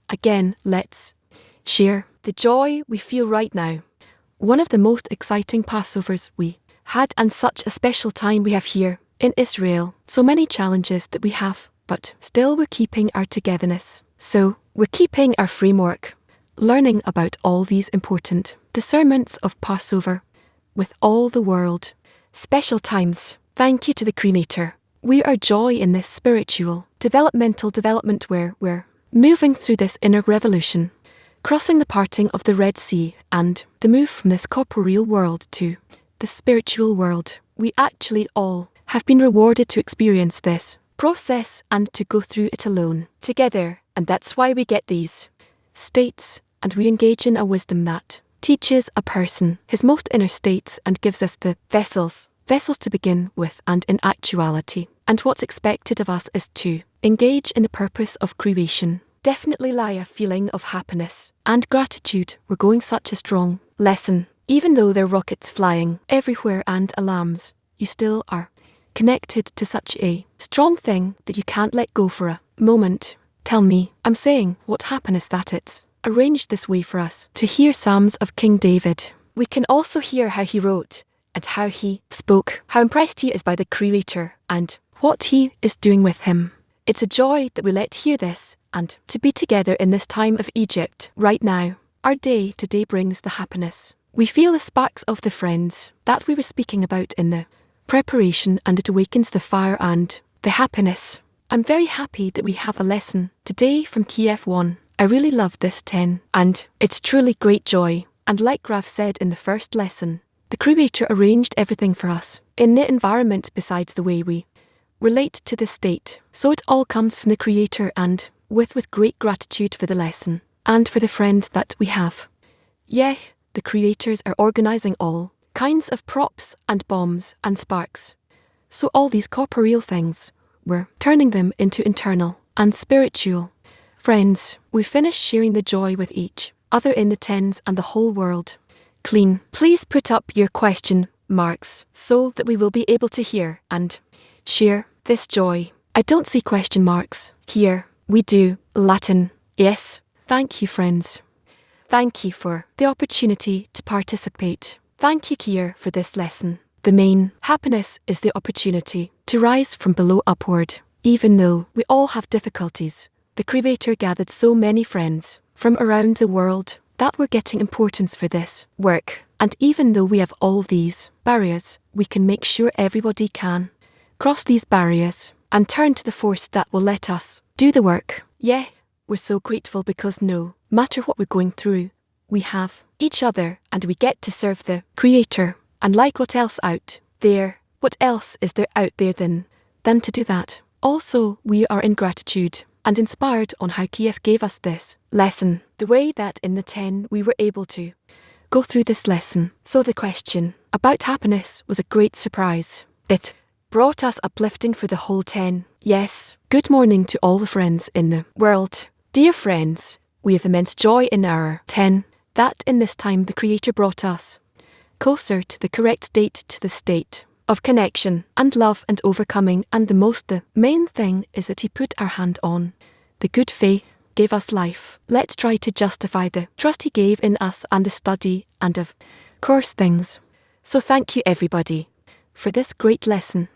Speaker 1: Again, let's share the joy we feel right now. One of the most exciting Passovers we had, and such a special time we have here in Israel. So many challenges that we have, but still we're keeping our togetherness. So we're keeping our framework, learning about all these important discernments of Passover with all the world. Special times. Thank you to the Creator. We are joy in this spiritual, developmental development where we're moving through this inner revolution, crossing the parting of the Red Sea and the move from this corporeal world to the spiritual world. We actually all have been rewarded to experience this process and to go through it alone, together, and that's why we get these states, and we engage in a wisdom that teaches a person his most inner states and gives us the vessels to begin with, and in actuality. And what's expected of us is to engage in the purpose of creation. Definitely lie a feeling of happiness and gratitude. We're going such a strong lesson. Even though there are rockets flying everywhere and alarms, you still are connected to such a strong thing that you can't let go for a moment. Tell me, I'm saying, what happiness that it's arranged this way for us to hear Psalms of King David. We can also hear how he wrote and how he spoke, how impressed he is by the Creator and what he is doing with him. It's a joy that we let hear this and to be together in this time of Egypt right now. Our day today brings the happiness. We feel the sparks of the friends that we were speaking about in the preparation, and it awakens the fire and the happiness. I'm very happy that we have a lesson today from Kiev 1. I really love this 10 and it's truly great joy. And like Rav said in the first lesson, the Creator arranged everything for us in the environment besides the way we relate to the state. So it all comes from the Creator, and with great gratitude for the lesson and for the friends that we have. Yeah, the creators are organizing all kinds of props and bombs and sparks. So all these corporeal things, we're turning them into internal and spiritual. Friends, we finished sharing the joy with each other in the tens and the whole world. Clean. Please put up your question marks so that we will be able to hear and share this joy. I don't see question marks here. We do. Latin. Yes. Thank you, friends. Thank you for the opportunity to participate. Thank you, Kier, for this lesson. The main happiness is the opportunity to rise from below upward. Even though we all have difficulties, the Creator gathered so many friends from around the world that we're getting importance for this work. And even though we have all these barriers, we can make sure everybody can cross these barriers and turn to the force that will let us do the work. Yeah, we're so grateful because no matter what we're going through, we have each other and we get to serve the Creator. And like what else out there, what else is there out there than to do that? Also, we are in gratitude and inspired on how Kiev gave us this lesson, the way that in the 10 we were able to go through this lesson. So the question about happiness was a great surprise. It brought us uplifting for the whole 10. Yes, good morning to all the friends in the world. Dear friends, we have immense joy in our 10, that in this time the Creator brought us closer to the correct state, to the state of connection and love and overcoming, and the main thing is that He put our hand on the good faith, gave us life. Let's try to justify the trust He gave in us and the study and of course things. So thank you everybody for this great lesson.